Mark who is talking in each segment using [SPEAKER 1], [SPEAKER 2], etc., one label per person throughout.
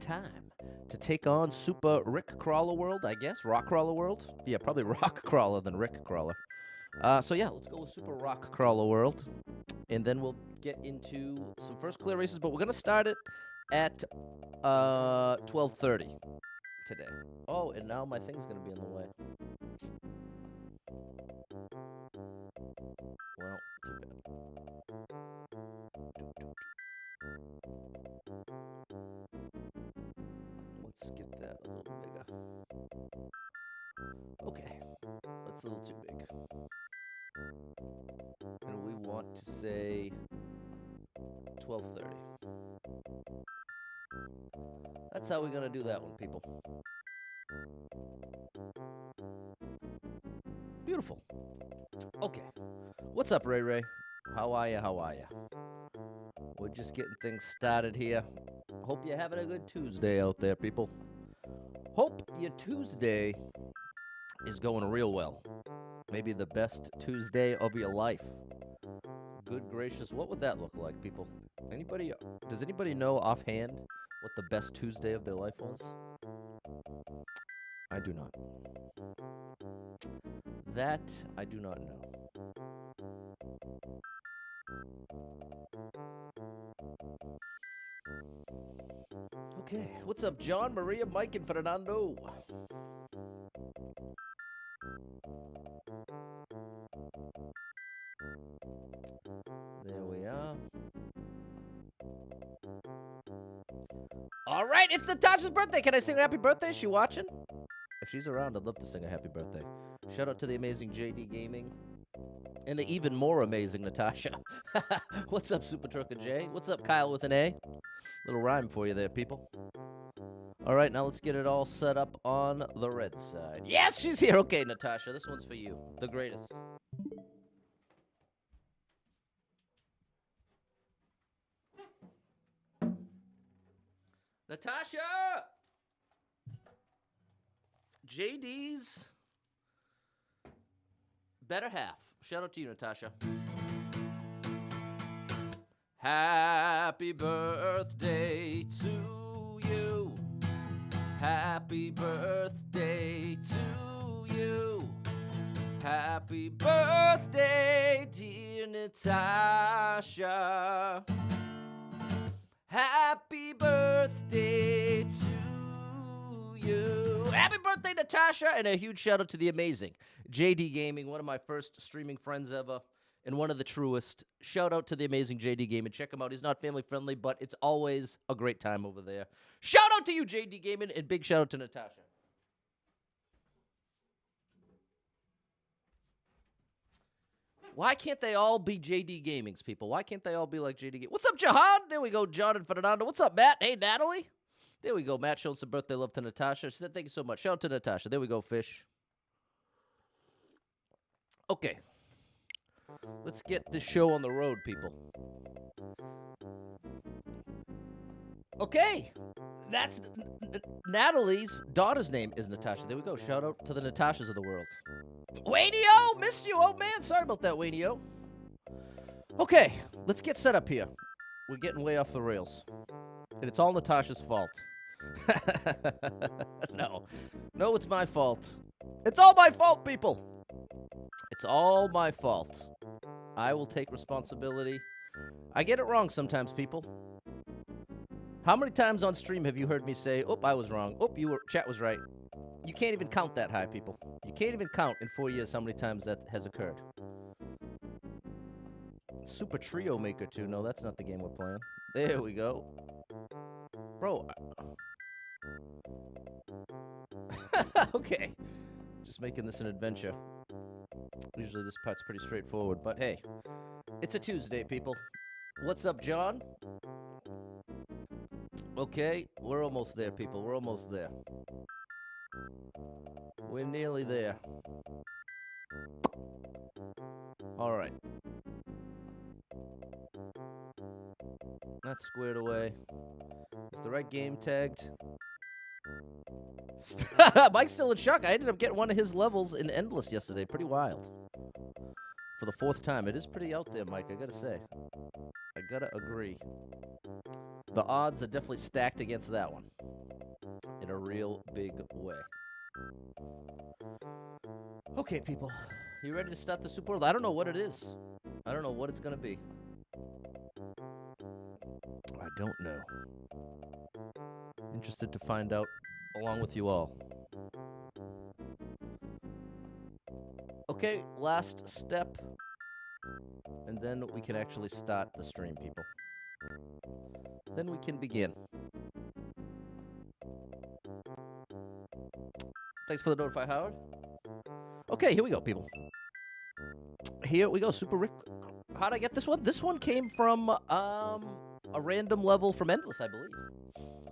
[SPEAKER 1] time to take on Super RckCrwlr World, I guess. RckCrwlr World? Yeah, probably RckCrwlr than RckCrwlr. So yeah, let's go with Super RckCrwlr World. And then we'll get into some first clear races, but we're going to start it at 12:30 today. Oh, and now my thing's going to be in the way. Well, too bad. Let's get that a little bigger. Okay, that's a little too big. And we want to say 12:30. That's how we're going to do that one, people. Beautiful. Okay. What's up, Ray Ray? How are ya? How are ya? We're just getting things started here. Hope you're having a good Tuesday out there, people. Hope your Tuesday is going real well. Maybe the best Tuesday of your life. Good gracious, what would that look like, people? Anybody? Does anybody know offhand what the best Tuesday of their life was? I do not. That I do not know. Okay, what's up, John, Maria, Mike, and Fernando? There we are. All right, it's Natasha's birthday. Can I sing her happy birthday? Is she watching? If she's around, I'd love to sing a happy birthday. Shout out to the amazing JD Gaming. And the even more amazing Natasha. What's up, Super Trucker J? What's up, Kyle with an A? Little rhyme for you there, people. All right, now let's get it all set up on the red side. Yes, she's here. Okay, Natasha, this one's for you. The greatest. Natasha! JD's better half. Shout out to you, Natasha. Happy birthday to you. Happy birthday to you. Happy birthday, dear Natasha. Happy birthday to you. Happy birthday, Natasha, and a huge shout out to the amazing JD Gaming, one of my first streaming friends ever, and one of the truest. Shout out to the amazing JD Gaming. Check him out. He's not family friendly, but it's always a great time over there. Shout out to you, JD Gaming, and big shout out to Natasha. Why can't they all be JD Gamings, people? Why can't they all be like JD Gaming? What's up, Jahan? There we go, John and Fernando. What's up, Matt? Hey, Natalie. There we go. Matt showing some birthday love to Natasha. She said, thank you so much. Shout out to Natasha. There we go, Fish. Okay. Let's get this show on the road, people. Okay. That's Natalie's daughter's name is Natasha. There we go. Shout out to the Natashas of the world. Waynio, missed you, old man. Sorry about that, Waynio. Okay, let's get set up here. We're getting way off the rails. And it's all Natasha's fault. No, it's my fault. It's all my fault, people. It's all my fault. I will take responsibility. I get it wrong sometimes, people. How many times on stream have you heard me say, "Oh, I was wrong. Oh, chat was right." You can't even count that high, people. You can't even count in 4 years how many times that has occurred. Super Trio Maker 2. No, that's not the game we're playing. There we go. Bro. Okay. Just making this an adventure. Usually this part's pretty straightforward, but hey. It's a Tuesday, people. What's up, John? Okay, we're almost there, people. We're almost there. We're nearly there. All right. That's squared away. Is the right game tagged? Mike's still in shock. I ended up getting one of his levels in Endless yesterday. Pretty wild. for the 4th time. It is pretty out there, Mike, I gotta say. I gotta agree. The odds are definitely stacked against that one in a real big way. Okay, people. You ready to start the Super World? I don't know what it is. I don't know what it's gonna be. I don't know. Interested to find out along with you all. Okay, last step. And then we can actually start the stream, people. Then we can begin. Thanks for the notify, Howard. Okay, here we go, people. Here we go, Super Rick. How'd I get this one? This one came from a random level from Endless, I believe.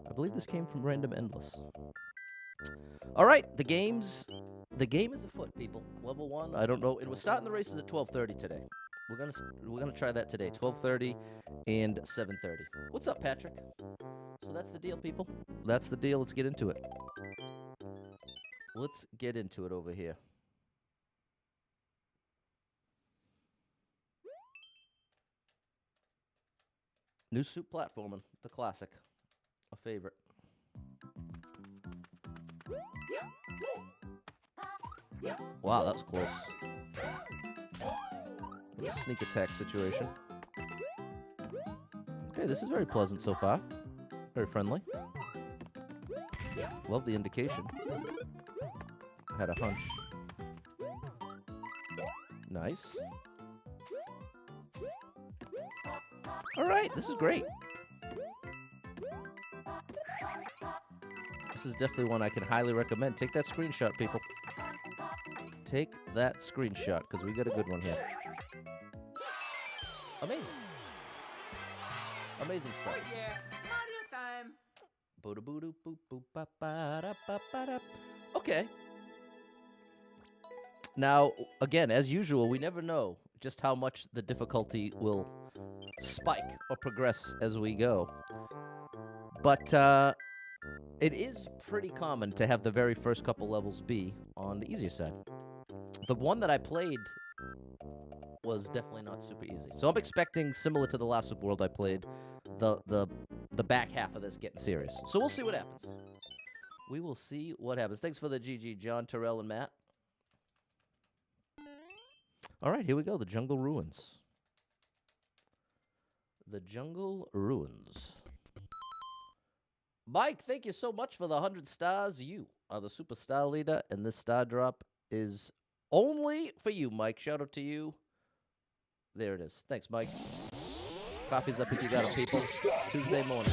[SPEAKER 1] I believe this came from Random Endless. All right, the game is afoot, people. Level 1. I don't know. We're starting the races at 12:30 today. We're gonna try that today. 12:30 and 7:30. What's up, Patrick? So that's the deal, people. That's the deal. Let's get into it. Let's get into it over here. New suit platforming, the classic, a favorite. Wow, that was close. A sneak attack situation. Okay, this is very pleasant so far. Very friendly. Love the indication. Had a hunch. Nice. All right, this is great. This is definitely one I can highly recommend. Take that screenshot, people. Take that screenshot, because we got a good one here. Amazing. Amazing stuff. Oh yeah, Mario time. Okay. Now, again, as usual, we never know just how much the difficulty will spike or progress as we go. But it is pretty common to have the very first couple levels be on the easier side. The one that I played was definitely not super easy. So I'm expecting, similar to the last Super World I played, the back half of this getting serious. So we'll see what happens. We will see what happens. Thanks for the GG, John, Terrell, and Matt. All right, here we go. The Jungle Ruins. The Jungle Ruins. Mike, thank you so much for the 100 stars. You are the superstar leader, and this star drop is only for you, Mike. Shout out to you. There it is. Thanks, Mike. Coffee's up if you got it, people. Tuesday morning.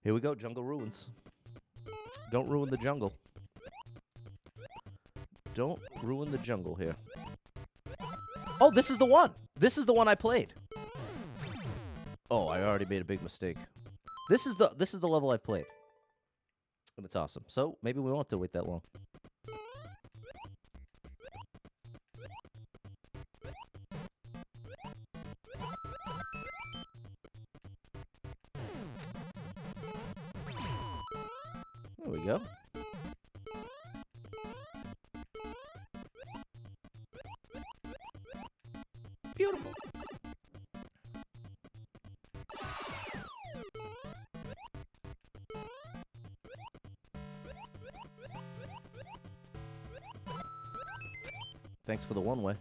[SPEAKER 1] Here we go, Jungle Ruins. Don't ruin the jungle. Don't ruin the jungle here. Oh, this is the one. This is the one I played. Oh, I already made a big mistake. This is the level I played. And it's awesome. So maybe we won't have to wait that long. There we go. Beautiful. Thanks for the one way.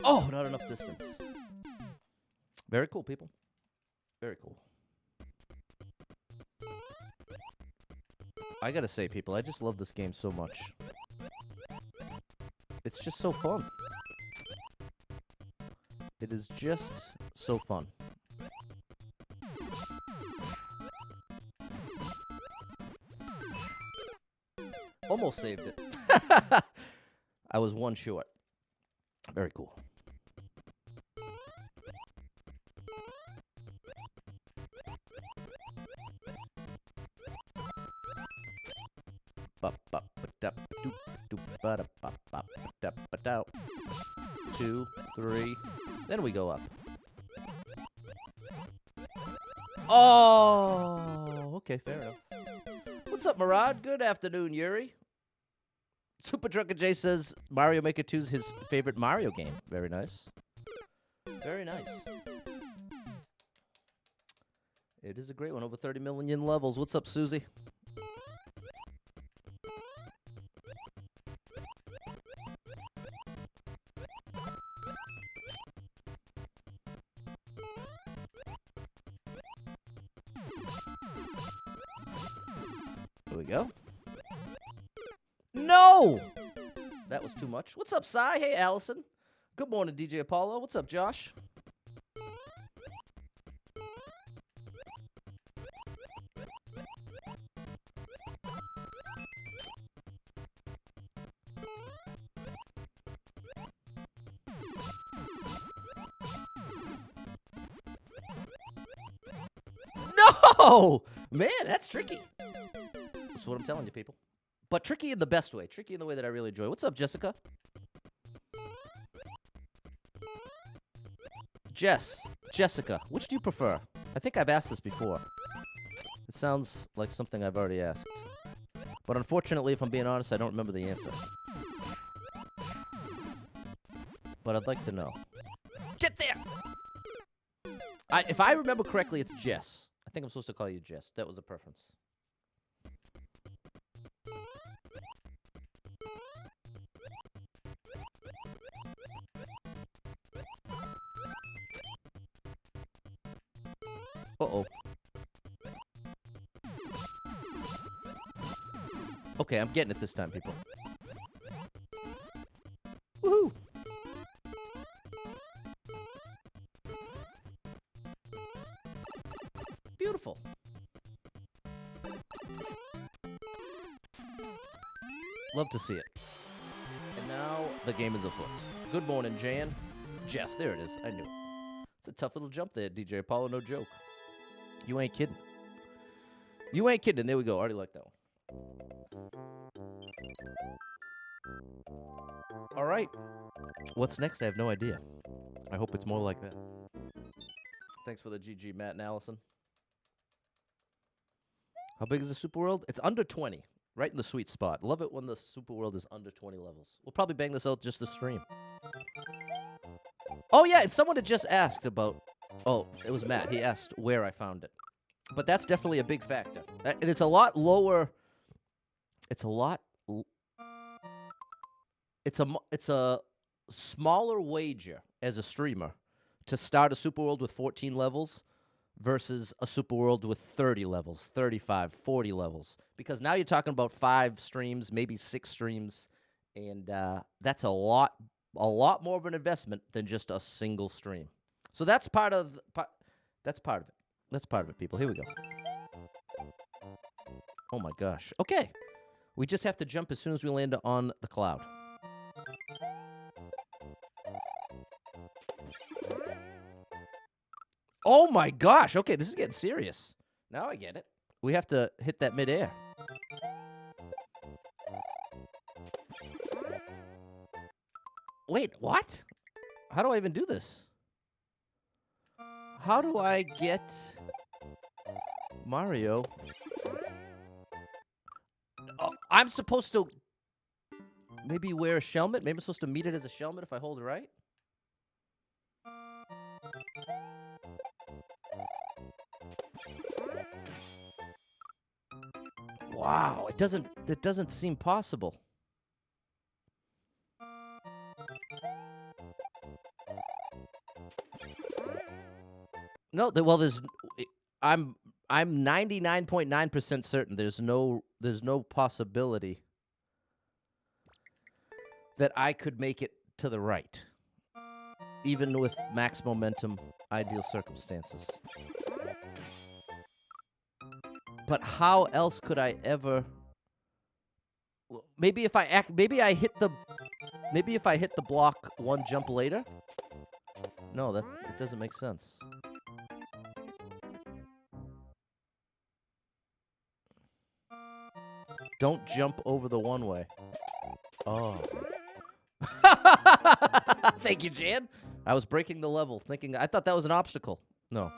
[SPEAKER 1] Oh, not enough distance. Very cool, people. Very cool. I gotta say, people, I just love this game so much. It's just so fun. It is just so fun. Almost saved it. I was one short. Very cool. Two, three. Then we go up. Oh, okay, fair enough. What's up, Murad? Good afternoon, Yuri. Super Drunken J says Mario Maker 2 is his favorite Mario game. Very nice. Very nice. It is a great one. Over 30 million levels. What's up, Susie? There we go. No! That was too much. What's up, Cy? Hey, Allison. Good morning, DJ Apollo. What's up, Josh? No! Man, that's tricky. That's what I'm telling you, people. But tricky in the best way. Tricky in the way that I really enjoy. What's up, Jessica? Jessica, which do you prefer? I think I've asked this before. It sounds like something I've already asked. But unfortunately, if I'm being honest, I don't remember the answer. But I'd like to know. Get there! If I remember correctly, it's Jess. I think I'm supposed to call you Jess. That was the preference. Uh-oh. Okay, I'm getting it this time, people. Woohoo! Beautiful. Love to see it. And now the game is afoot. Good morning, Jan. Jess, there it is. I knew it. It's a tough little jump there, DJ Apollo, no joke. You ain't kidding. You ain't kidding. There we go. Already like that one. All right. What's next? I have no idea. I hope it's more like that. Thanks for the GG, Matt and Allison. How big is the Super World? It's under 20. Right in the sweet spot. Love it when the Super World is under 20 levels. We'll probably bang this out just to stream. Oh, yeah. And someone had just asked about... Oh, it was Matt. He asked where I found it. But that's definitely a big factor. And it's a lot lower. It's a lot. It's a smaller wager as a streamer to start a Super World with 14 levels versus a Super World with 30 levels, 35, 40 levels. Because now you're talking about 5 streams, maybe 6 streams, and that's a lot more of an investment than just a single stream. So that's part of that's part of it. That's part of it, people. Here we go. Oh my gosh. Okay. We just have to jump as soon as we land on the cloud. Oh my gosh. Okay, this is getting serious. Now I get it. We have to hit that midair. Wait, what? How do I even do this? How do I get Mario? Oh, I'm supposed to maybe wear a helmet? Maybe I'm supposed to meet it as a helmet if I hold it right? Wow, it doesn't seem possible. No, well, I'm 99.9% certain there's no possibility that I could make it to the right, even with max momentum, ideal circumstances. But how else could I ever? Maybe if I hit the block one jump later. No, it doesn't make sense. Don't jump over the one way. Oh. Thank you, Jan. I was breaking the level, thinking I thought that was an obstacle. No.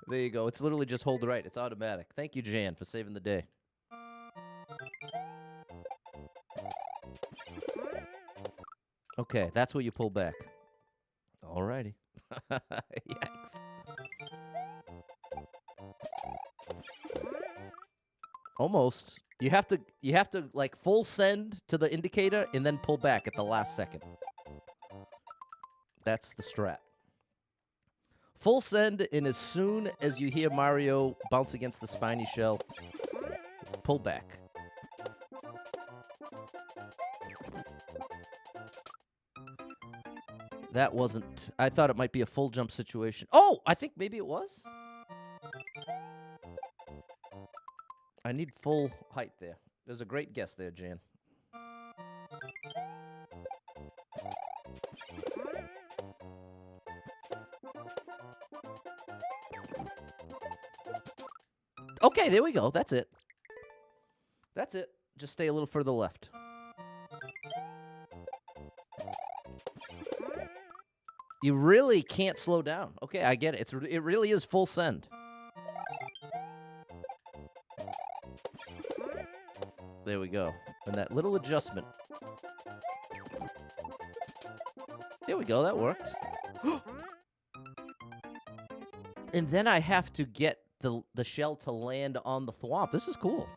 [SPEAKER 1] There you go. It's literally just hold right. It's automatic. Thank you, Jan, for saving the day. Okay, that's where you pull back. Alrighty. Yikes. Almost. You have to like full send to the indicator and then pull back at the last second. That's the strat. Full send, and as soon as you hear Mario bounce against the spiny shell, pull back. That wasn't... I thought it might be a full jump situation. Oh, I think maybe it was. I need full height there. There's a great guess there, Jan. Okay, there we go. That's it. That's it. Just stay a little further left. You really can't slow down. Okay, I get it. It really is full send. There we go. And that little adjustment. There we go. That worked. And then I have to get the shell to land on the thwomp. This is cool.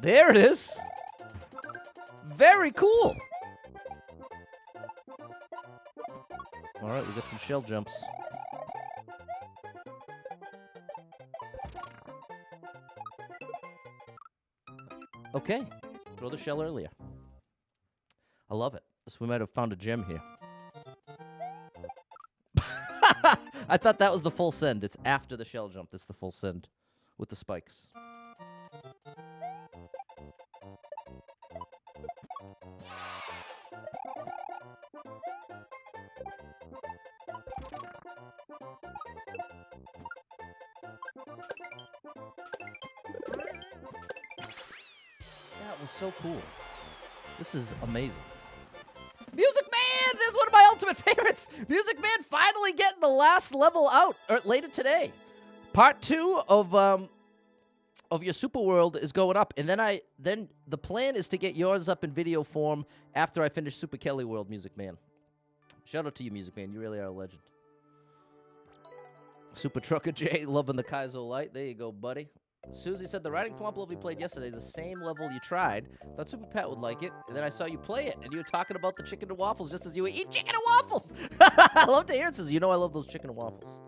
[SPEAKER 1] There it is. Very cool. All right, we got some shell jumps. Okay. Throw the shell earlier. I love it. So we might have found a gem here. I thought that was the full send. It's after the shell jump. It's the full send with the spikes. That was so cool. This is amazing. Music Man! This is one of my ultimate favorites! Music Man finally getting the last level out later today. Part 2 of your Super World is going up, and then the plan is to get yours up in video form after I finish Super Kelly World, Music Man. Shout out to you, Music Man. You really are a legend. Super Trucker J, loving the Kaizo Light. There you go, buddy. Susie said the riding thwomp level we played yesterday is the same level you tried. Thought Super Pat would like it, and then I saw you play it, and you were talking about the chicken and waffles just as you were eating chicken and waffles. I love to hear it, Susie. You know I love those chicken and waffles.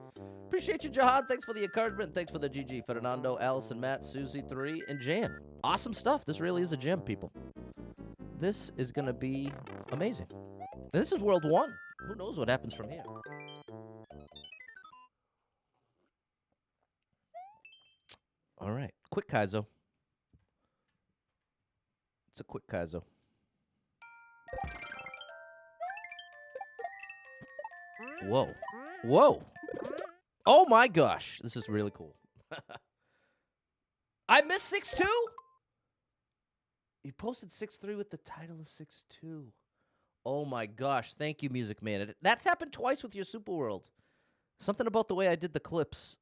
[SPEAKER 1] Appreciate you, Jahan. Thanks for the encouragement, and thanks for the GG. Fernando, Allison, Matt, Susie, 3, and Jan. Awesome stuff. This really is a gem, people. This is going to be amazing. And this is World 1. Who knows what happens from here? All right. Quick Kaizo. It's a quick Kaizo. Whoa. Whoa. Oh my gosh. This is really cool. I missed 6-2? You posted 6-3 with the title of 6-2. Oh my gosh. Thank you, Music Man. That's happened twice with your Super World. Something about the way I did the clips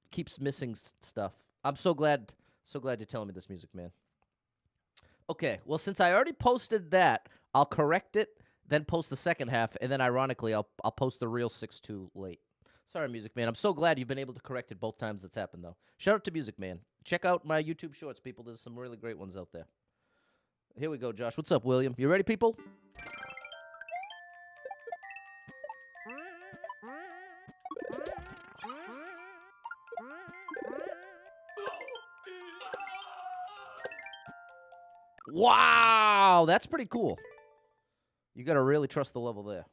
[SPEAKER 1] keeps missing stuff. I'm so glad you're telling me this, Music Man. Okay, well, since I already posted that, I'll correct it, then post the second half, and then ironically, I'll post the real 6-2 late. Sorry, Music Man. I'm so glad you've been able to correct it both times it's happened, though. Shout out to Music Man. Check out my YouTube shorts, people. There's some really great ones out there. Here we go, Josh. What's up, William? You ready, people? Wow, that's pretty cool. You got to really trust the level there.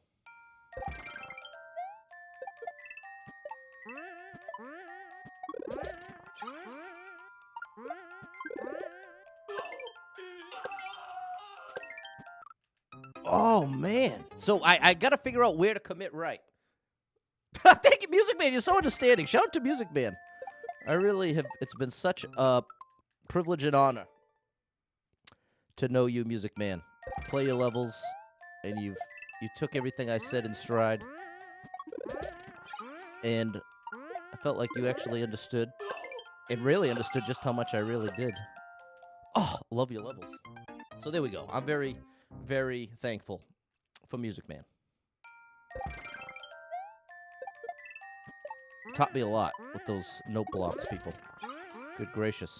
[SPEAKER 1] Oh, man. So I got to figure out where to commit right. Thank you, Music Man. You're so understanding. Shout out to Music Man. I really have. It's been such a privilege and honor to know you, Music Man. Play your levels, and you took everything I said in stride, and I felt like you actually understood, and really understood just how much I really did. Oh, love your levels. So there we go. I'm very, very thankful for Music Man. Taught me a lot with those note blocks, people. Good gracious.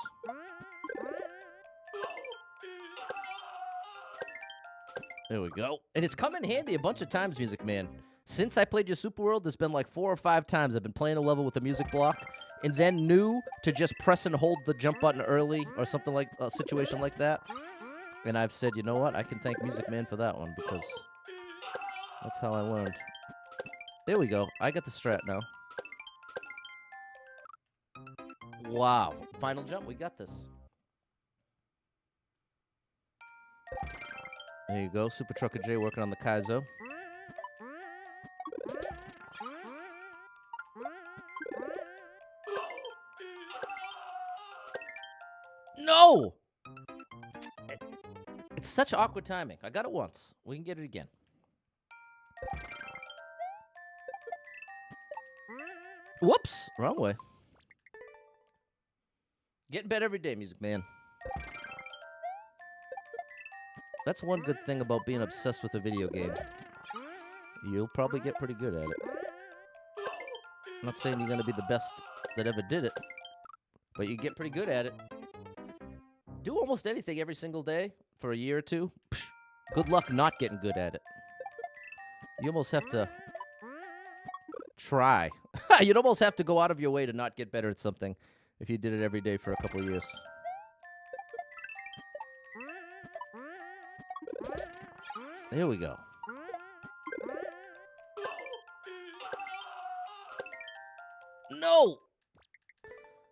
[SPEAKER 1] There we go. And it's come in handy a bunch of times, Music Man. Since I played your Super World, there's been like 4 or 5 times I've been playing a level with a music block and then knew to just press and hold the jump button early or something like a situation like that. And I've said, you know what? I can thank Music Man for that one because that's how I learned. There we go. I got the strat now. Wow. Final jump. We got this. There you go. Super Trucker J working on the Kaizo. No! It's such awkward timing. I got it once. We can get it again. Whoops! Wrong way. Getting better every day, Music Man. That's one good thing about being obsessed with a video game. You'll probably get pretty good at it. I'm not saying you're going to be the best that ever did it, but you get pretty good at it. Do almost anything every single day for a year or two. Psh, good luck not getting good at it. You almost have to try. You'd almost have to go out of your way to not get better at something if you did it every day for a couple of years. There we go. No!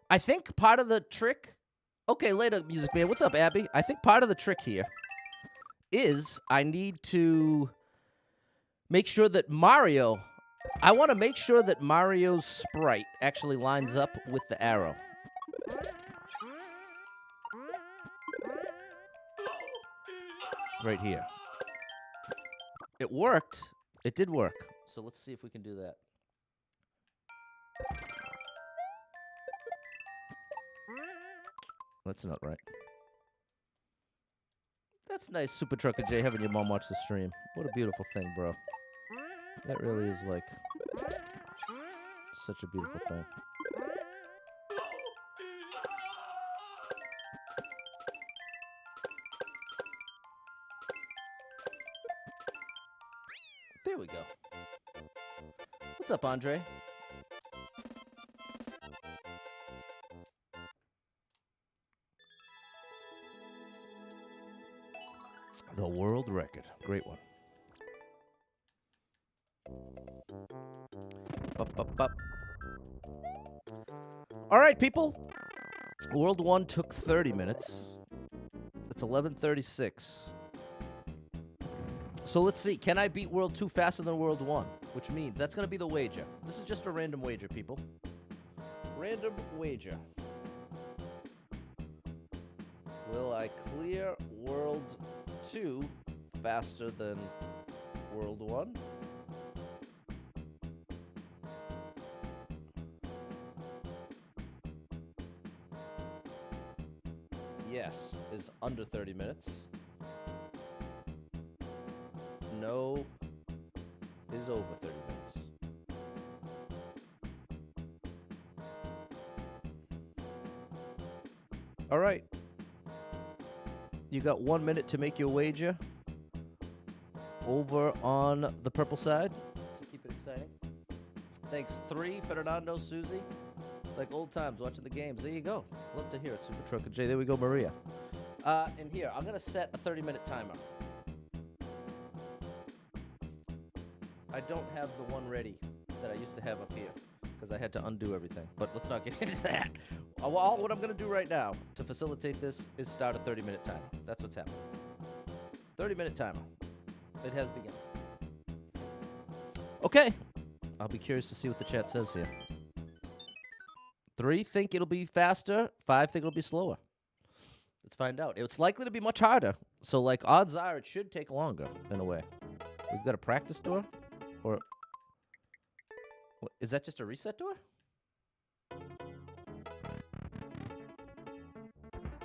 [SPEAKER 1] I think part of the trick... Okay, later, Music Man. What's up, Abby? I think part of the trick here is I need to make sure that Mario... I want to make sure that Mario's sprite actually lines up with the arrow. Right here. It worked. It did work. So let's see if we can do that. That's not right. That's nice, Super Trucker J, having your mom watch the stream. What a beautiful thing, bro. That really is, like, such a beautiful thing. There we go. What's up, Andre? The world record. Great one. All right, people. World 1 took 30 minutes. It's 11:36. So let's see. Can I beat World 2 faster than World 1? Which means that's going to be the wager. This is just a random wager, people. Random wager. Will I clear World 2 faster than World 1? Yes is under 30 minutes. No is over 30 minutes. All right. You got 1 minute to make your wager over on the purple side to keep it exciting. Thanks, 3, Fernando, Susie. It's like old times watching the games. There you go. Love to hear it, Super Trucker J. There we go, Maria. And here, I'm going to set a 30-minute timer. I don't have the one ready that I used to have up here because I had to undo everything. But let's not get into that. What I'm going to do right now to facilitate this is start a 30-minute timer. That's what's happening. 30-minute timer. It has begun. Okay. I'll be curious to see what the chat says here. 3 think it'll be faster. 5 think it'll be slower. Let's find out. It's likely to be much harder. So, like, odds are it should take longer, in a way. We've got a practice door? Or... is that just a reset door?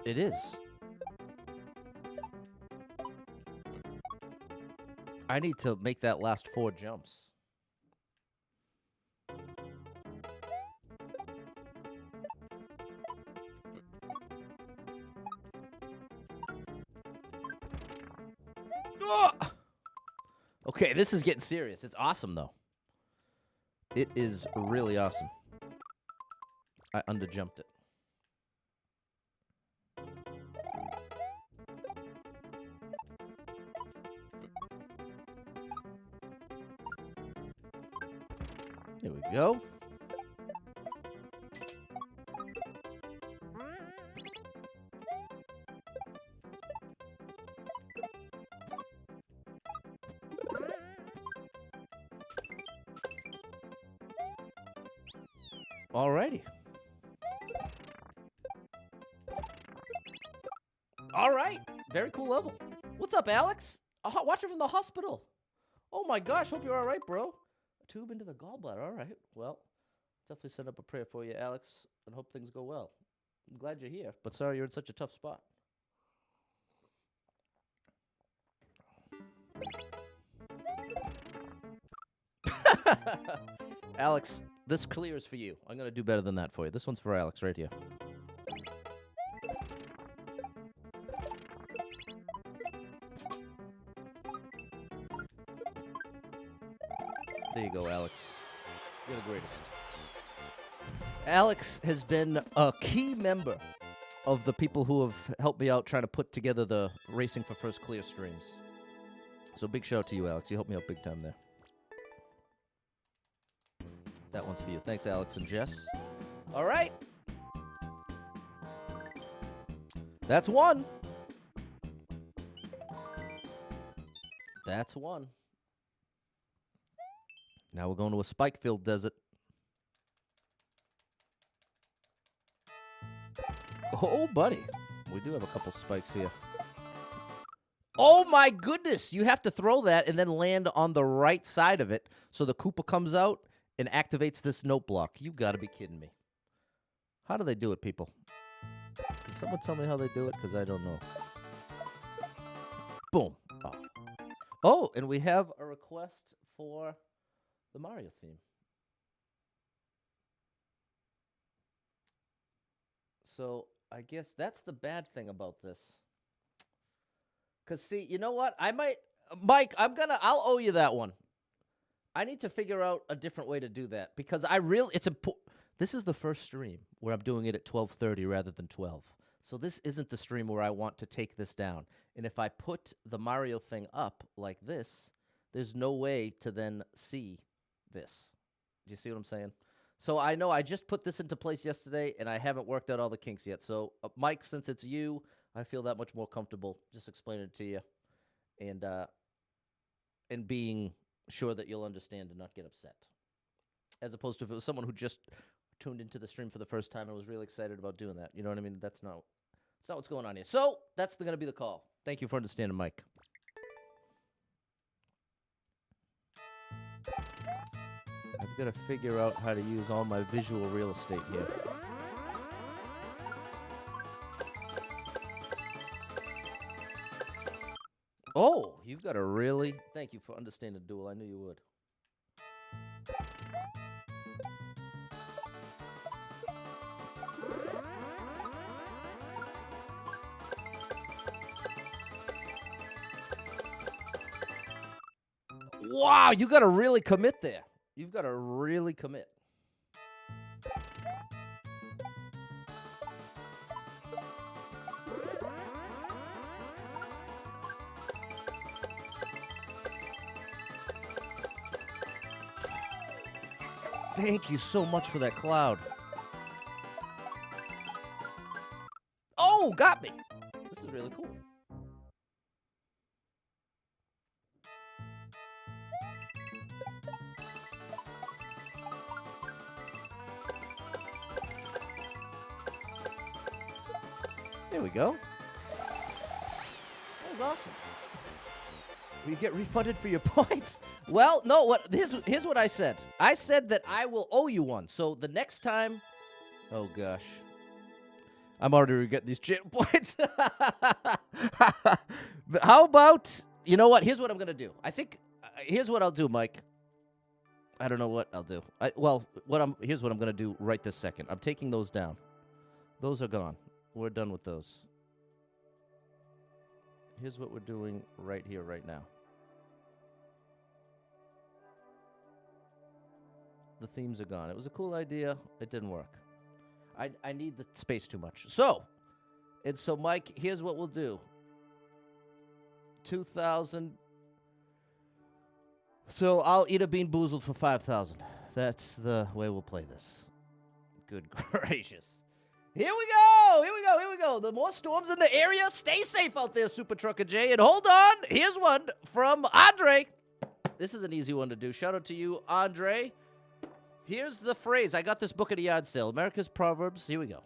[SPEAKER 1] It is. I need to make that last 4 jumps. Ugh! Okay, this is getting serious. It's awesome, though. It is really awesome. I underjumped it. There we go. Alrighty. All right. Very cool level. What's up, Alex? Watching from the hospital. Oh my gosh. Hope you're all right, bro. A tube into the gallbladder. All right. Well, definitely send up a prayer for you, Alex, and hope things go well. I'm glad you're here, but sorry you're in such a tough spot. Alex, this clears for you. I'm going to do better than that for you. This one's for Alex right here. There you go, Alex. You're the greatest. Alex has been a key member of the people who have helped me out trying to put together the Racing for First Clear streams. So big shout out to you, Alex. You helped me out big time there. That one's for you. Thanks, Alex and Jess. All right. That's one. That's one. Now we're going to a spike-filled desert. Oh, buddy. We do have a couple spikes here. Oh, my goodness. You have to throw that and then land on the right side of it so the Koopa comes out and activates this note block. You got to be kidding me. How do they do it, people? Can someone tell me how they do it? Because I don't know. Boom. Oh. Oh, and we have a request for the Mario theme. So I guess that's the bad thing about this. Because, see, you know what? I might... Mike, I'll owe you that one. I need to figure out a different way to do that. Because I really... It's important. This is the first stream where I'm doing it at 12:30 rather than 12. So this isn't the stream where I want to take this down. And if I put the Mario thing up like this, there's no way to then see this. Do you see what I'm saying? So I know I just put this into place yesterday, and I haven't worked out all the kinks yet. So, Mike, since it's you, I feel that much more comfortable just explaining it to you and being sure that you'll understand and not get upset. As opposed to if it was someone who just tuned into the stream for the first time and was really excited about doing that. You know what I mean? That's not what's going on here. So that's going to be the call. Thank you for understanding, Mike. I've got to figure out how to use all my visual real estate here. Oh, you've got to really... Thank you for understanding Duel. I knew you would. Wow, you got to really commit there. You've got to really commit. Thank you so much for that cloud. Oh, got me. This is really cool. There we go. That was awesome. You get refunded for your points? Well, no. Here's what I said. I said that I will owe you one. So the next time, oh gosh, I'm already regretting these channel points. But how about, you know what? Here's what I'm gonna do. I think here's what I'll do, Mike. I don't know what I'll do. Here's what I'm gonna do right this second. I'm taking those down. Those are gone. We're done with those. Here's what we're doing right here, right now. The themes are gone. It was a cool idea. It didn't work. I need the space too much. So, Mike, here's what we'll do. 2,000. So I'll eat a bean boozled for 5,000. That's the way we'll play this. Good gracious. Here we go. Here we go. Here we go. The more storms in the area. Stay safe out there, Super Trucker J. And hold on. Here's one from Andre. This is an easy one to do. Shout out to you, Andre. Here's the phrase. I got this book at a yard sale. America's Proverbs. Here we go.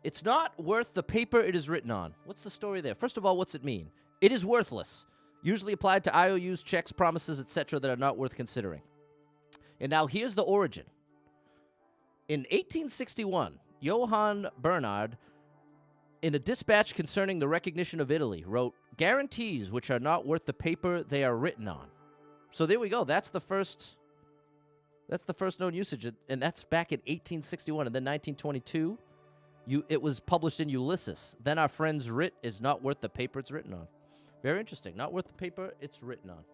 [SPEAKER 1] It's not worth the paper it is written on. What's the story there? First of all, what's it mean? It is worthless. Usually applied to IOUs, checks, promises, etc. that are not worth considering. And now here's the origin. In 1861, Johann Bernhard, in a dispatch concerning the recognition of Italy, wrote, guarantees which are not worth the paper they are written on. So there we go. That's the first known usage, and that's back in 1861. And then 1922, it was published in Ulysses. Then our friend's writ is not worth the paper it's written on. Very interesting. Not worth the paper it's written on.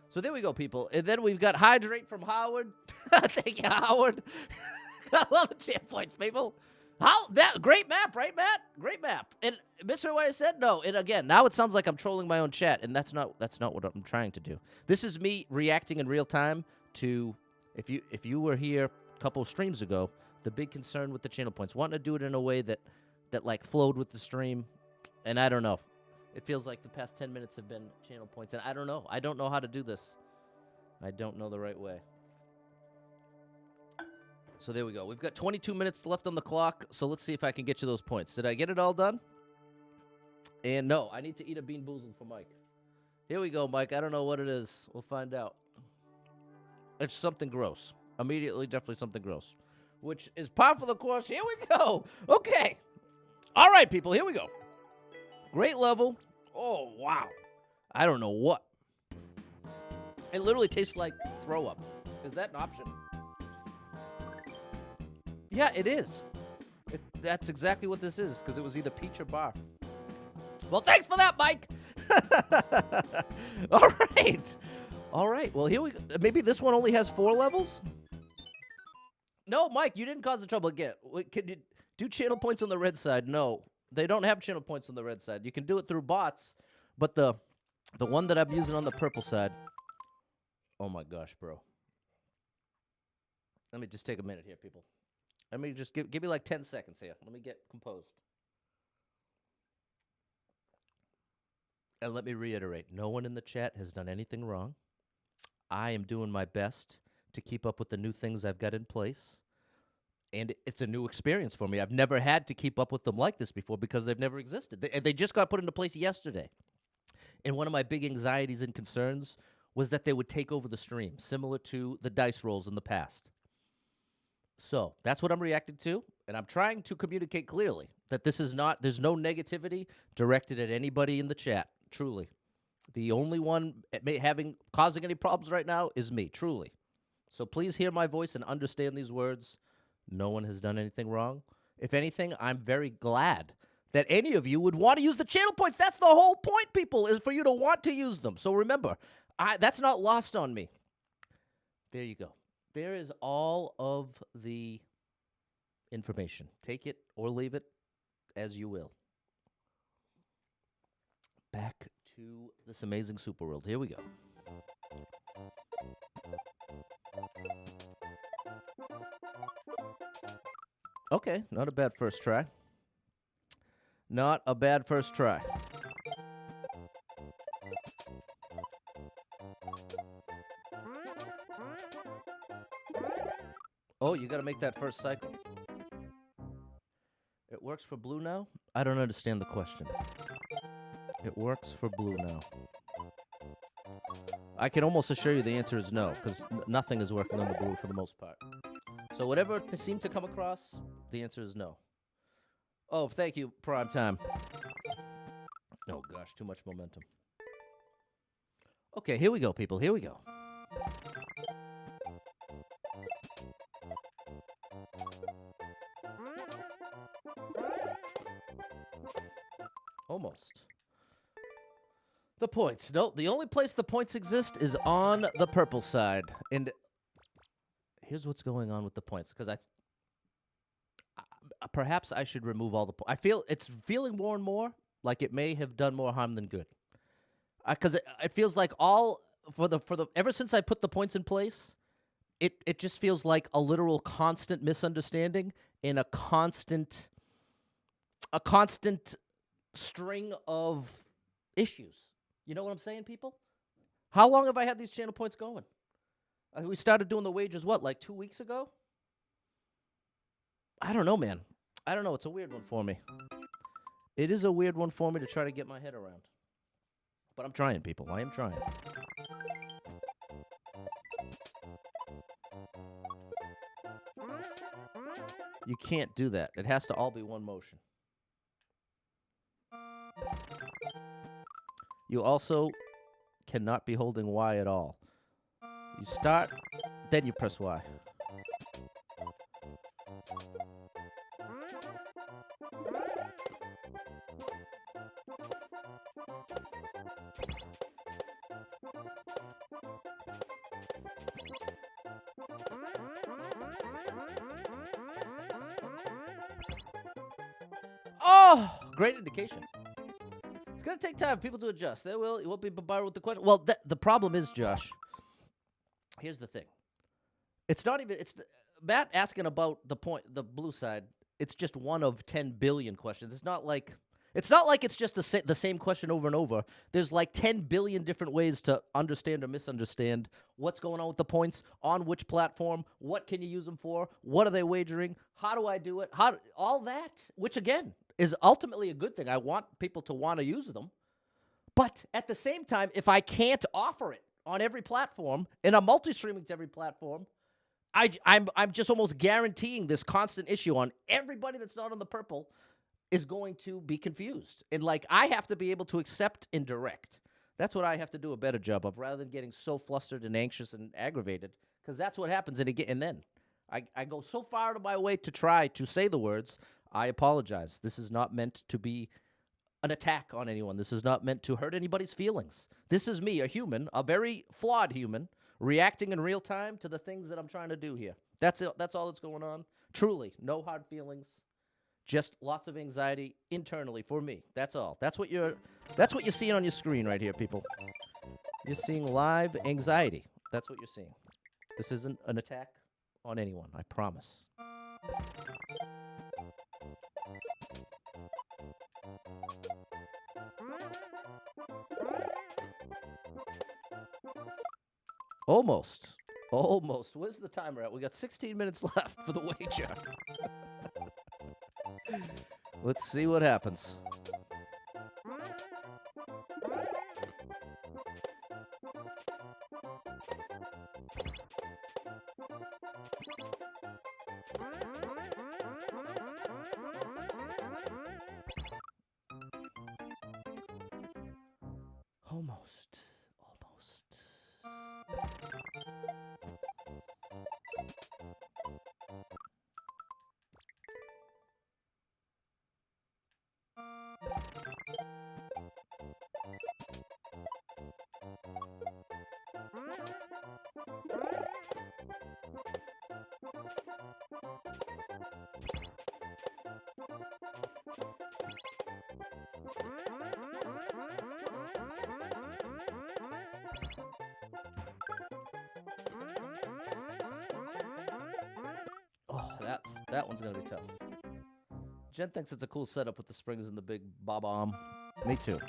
[SPEAKER 1] So there we go, people. And then we've got Hydrate from Howard. Thank you, Howard. I love the champ points, people. Great map, right, Matt? Great map. And Mr. What I said? No. And again, now it sounds like I'm trolling my own chat, and that's not what I'm trying to do. This is me reacting in real time to, if you were here a couple of streams ago, the big concern with the channel points, wanting to do it in a way that like flowed with the stream, and I don't know. It feels like the past 10 minutes have been channel points, and I don't know. I don't know how to do this. I don't know the right way. So there we go. We've got 22 minutes left on the clock, so let's see if I can get you those points. Did I get it all done? And no, I need to eat a bean boozled for Mike. Here we go, Mike. I don't know what it is. We'll find out. It's something gross. Immediately, definitely something gross. Which is par for the course. Here we go. Okay. All right, people. Here we go. Great level. Oh, wow. I don't know what. It literally tastes like throw up. Is that an option? Yeah, it is. That's exactly what this is, because it was either peach or barf. Well, thanks for that, Mike. All right. All right. Well, here we go. Maybe this one only has 4 levels? No, Mike, you didn't cause the trouble again. Can you do channel points on the red side? No. They don't have channel points on the red side. You can do it through bots, but the one that I'm using on the purple side, oh my gosh, bro. Let me just take a minute here, people. Let me just give me like 10 seconds here. Let me get composed. And let me reiterate, no one in the chat has done anything wrong. I am doing my best to keep up with the new things I've got in place. And it's a new experience for me. I've never had to keep up with them like this before because they've never existed. They just got put into place yesterday. And one of my big anxieties and concerns was that they would take over the stream, similar to the dice rolls in the past. So that's what I'm reacting to. And I'm trying to communicate clearly that this is not, there's no negativity directed at anybody in the chat, truly. The only one causing any problems right now is me, truly. So please hear my voice and understand these words. No one has done anything wrong. If anything, I'm very glad that any of you would want to use the channel points. That's the whole point, people, is for you to want to use them. So remember, that's not lost on me. There you go. There is all of the information. Take it or leave it as you will. Back to this amazing super world. Here we go. Okay, not a bad first try. Not a bad first try. Oh, you got to make that first cycle. It works. works for blue now? I don't understand the question. It works for blue now. I can almost assure you the answer is no, because nothing is working on the blue for the most part. So whatever they seem to come across, the answer is no. Oh, thank you, Prime Time. Oh, gosh, too much momentum. Okay, here we go, people. Here we go. Almost. The points. No, the only place the points exist is on the purple side. And here's what's going on with the points, because perhaps I should remove all the points. I feel it's feeling more and more like it may have done more harm than good. Because it feels like ever since I put the points in place, it just feels like a literal constant misunderstanding and a constant string of issues. You know what I'm saying, people? How long have I had these channel points going? We started doing the wagers, like 2 weeks ago? I don't know, man. I don't know. It's a weird one for me. It is a weird one for me to try to get my head around. But I'm trying, people. I am trying. You can't do that. It has to all be one motion. You also cannot be holding Y at all. You start, then you press Y. Oh, great indication. It's going to take time for people to adjust. They will. You won't be bombarded with the question. Well, the problem is, Josh, here's the thing. It's not even, Matt asking about the blue side, it's just one of 10 billion questions. It's not like it's just the same question over and over. There's like 10 billion different ways to understand or misunderstand what's going on with the points, on which platform, what can you use them for, what are they wagering, how do I do it, all that, which again is ultimately a good thing. I want people to want to use them. But at the same time, if I can't offer it on every platform and I'm multi-streaming to every platform, I'm just almost guaranteeing this constant issue on everybody that's not on the purple is going to be confused. And like I have to be able to accept and direct. That's what I have to do a better job of rather than getting so flustered and anxious and aggravated, because that's what happens. And then I go so far out of my way to try to say the words, I apologize. This is not meant to be an attack on anyone. This is not meant to hurt anybody's feelings. This is me, a human, a very flawed human, reacting in real time to the things that I'm trying to do here. That's it. That's all that's going on. Truly, no hard feelings. Just lots of anxiety internally for me. That's all. That's what you're seeing on your screen right here, people. You're seeing live anxiety. That's what you're seeing. This isn't an attack on anyone, I promise. Almost. Almost. Where's the timer at? We got 16 minutes left for the wager. Let's see what happens. Almost. Oh, that one's gonna be tough. Jen thinks it's a cool setup with the springs and the big bob-omb. Me too.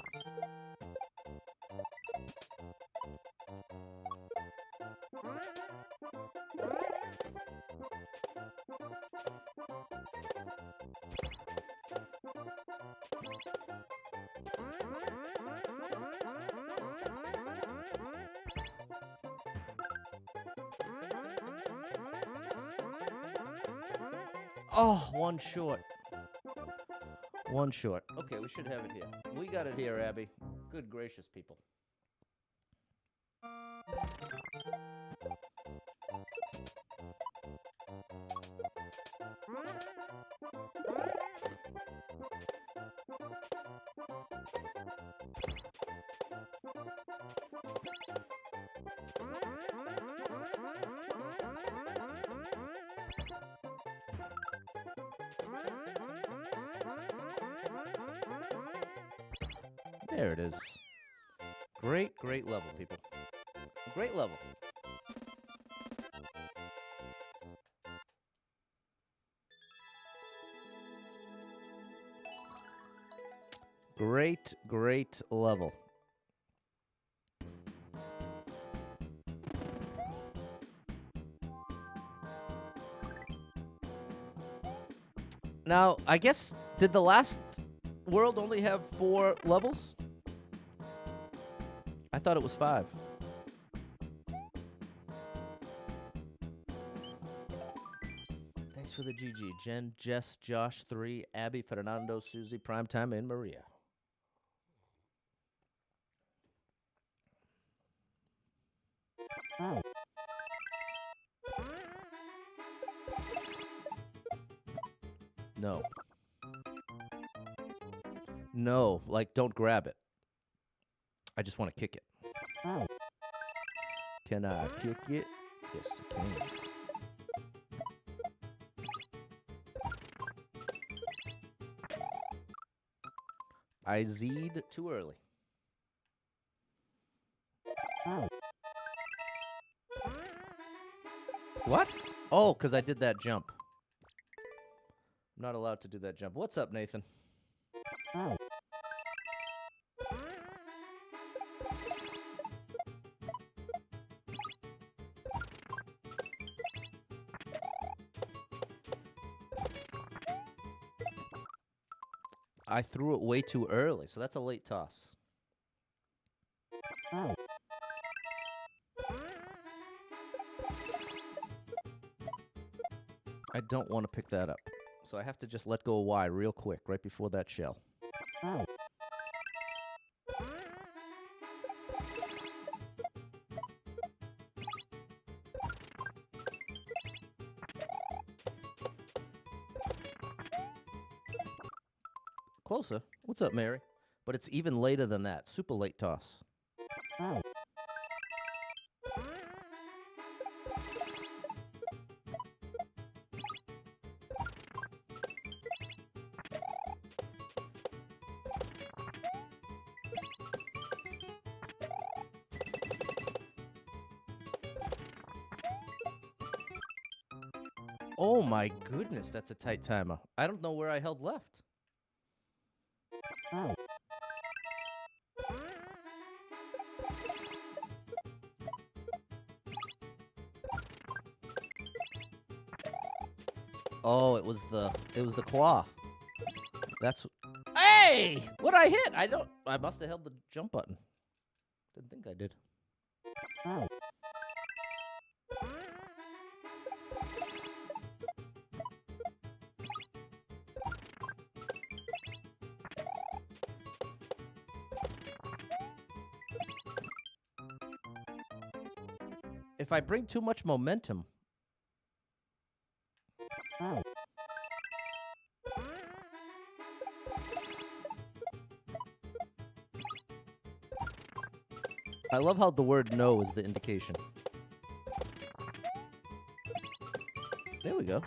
[SPEAKER 1] Oh, one short. One short. Okay, we should have it here. We got it here, Abby. Good gracious, people. There it is. Great, great level, people. Great level. Great, great level. Now, I guess, did the last world only have 4 levels? I thought it was 5. Thanks for the GG. Jen, Jess, Josh, 3, Abby, Fernando, Susie, Primetime, and Maria. Oh. No. No, like, don't grab it. I just want to kick it. Oh. Can I kick it? Yes, I can. I Z'd too early. Oh. What? Oh, because I did that jump. I'm not allowed to do that jump. What's up, Nathan? Oh. I threw it way too early, so that's a late toss. Oh. I don't want to pick that up. So I have to just let go of Y real quick, right before that shell. Oh. Closer. What's up, Mary? But it's even later than that. Super late toss. Oh. Oh my goodness, that's a tight timer. I don't know where I held left. Oh. Oh, it was the claw. That's Hey! What'd I hit? I must have held the jump button. Didn't think I did. Oh. If I bring too much momentum. Oh. I love how the word no is the indication. There we go.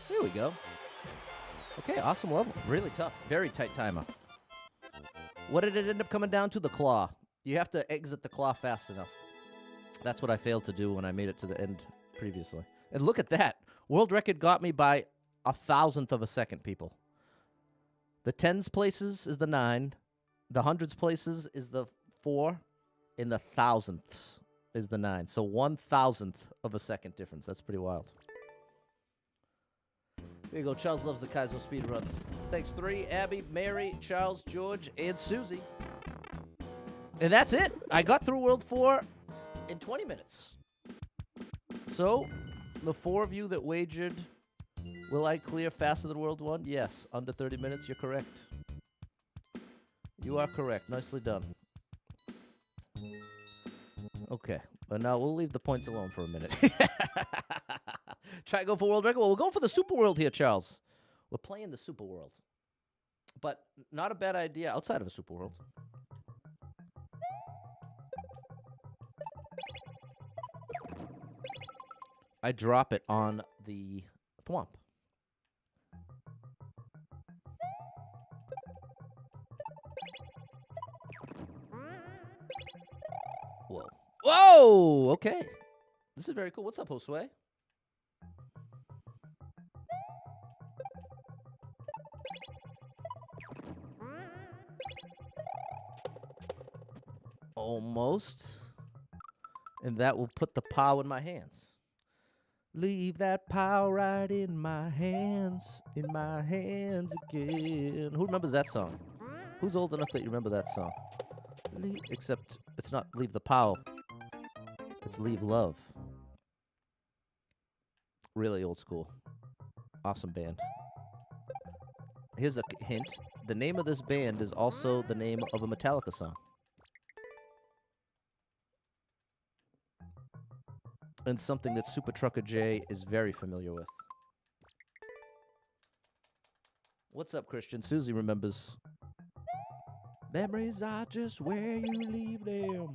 [SPEAKER 1] There we go. Okay, awesome level. Really tough. Very tight timer. What did it end up coming down to? The claw. You have to exit the claw fast enough. That's what I failed to do when I made it to the end previously. And look at that. World record got me by 1,000th of a second, people. The tens places is the 9. The hundreds places is the 4. And the thousandths is the 9. So 1,000th of a second difference. That's pretty wild. There you go. Charles loves the Kaizo speed runs. Thanks, 3. Abby, Mary, Charles, George, and Susie. And that's it. I got through World 4 in 20 minutes. So, the 4 of you that wagered, will I clear faster than World 1? Yes. Under 30 minutes, you're correct. You are correct. Nicely done. Okay. But now we'll leave the points alone for a minute. Try to go for world record. Well, we'll go for the super world here, Charles. We're playing the super world. But not a bad idea outside of a super world. I drop it on the thwomp. Whoa. Whoa! Okay. This is very cool. What's up, Josue? Almost. And that will put the pow in my hands. Leave that pow right in my hands again. Who remembers that song? Who's old enough that you remember that song? Except it's not Leave the Pow. It's Leave Love. Really old school. Awesome band. Here's a hint. The name of this band is also the name of a Metallica song. And something that Super Trucker J is very familiar with. What's up, Christian? Susie remembers. Memories are just where you leave them.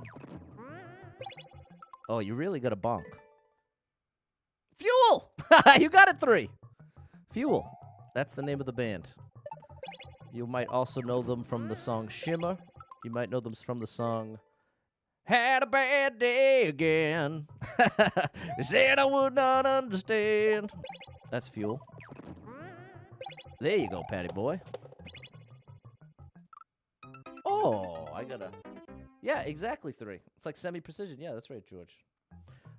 [SPEAKER 1] Oh, you really got a bonk. Fuel! You got it 3. Fuel. That's the name of the band. You might also know them from the song Shimmer. You might know them from the song Had a Bad Day Again. They said I would not understand. That's Fuel. There you go, Patty boy. Oh, I gotta... Yeah, exactly 3. It's like semi-precision. Yeah, that's right, George.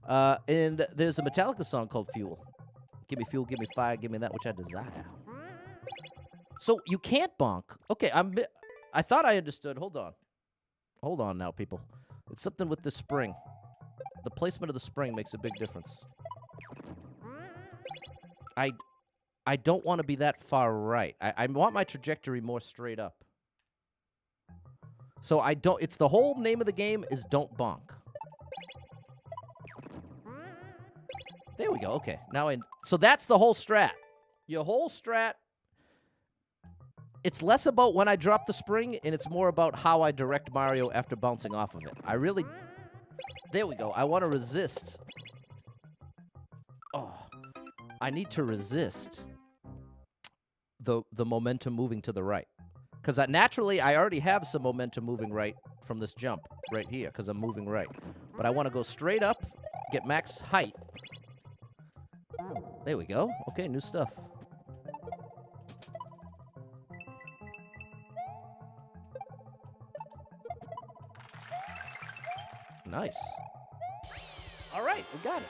[SPEAKER 1] And there's a Metallica song called Fuel. Give me fuel, give me fire, give me that which I desire. So you can't bonk. Okay, I thought I understood. Hold on. Hold on now, people. It's something with the spring. The placement of the spring makes a big difference. I don't want to be that far right. I want my trajectory more straight up. So I don't... It's the whole name of the game is don't bonk. There we go. Okay. Now so that's the whole strat. Your whole strat... It's less about when I drop the spring, and it's more about how I direct Mario after bouncing off of it. I really... There we go. I want to resist. Oh. I need to resist the momentum moving to the right. Because naturally, I already have some momentum moving right from this jump right here, because I'm moving right. But I want to go straight up, get max height. There we go. Okay, new stuff. Nice. All right, we got it.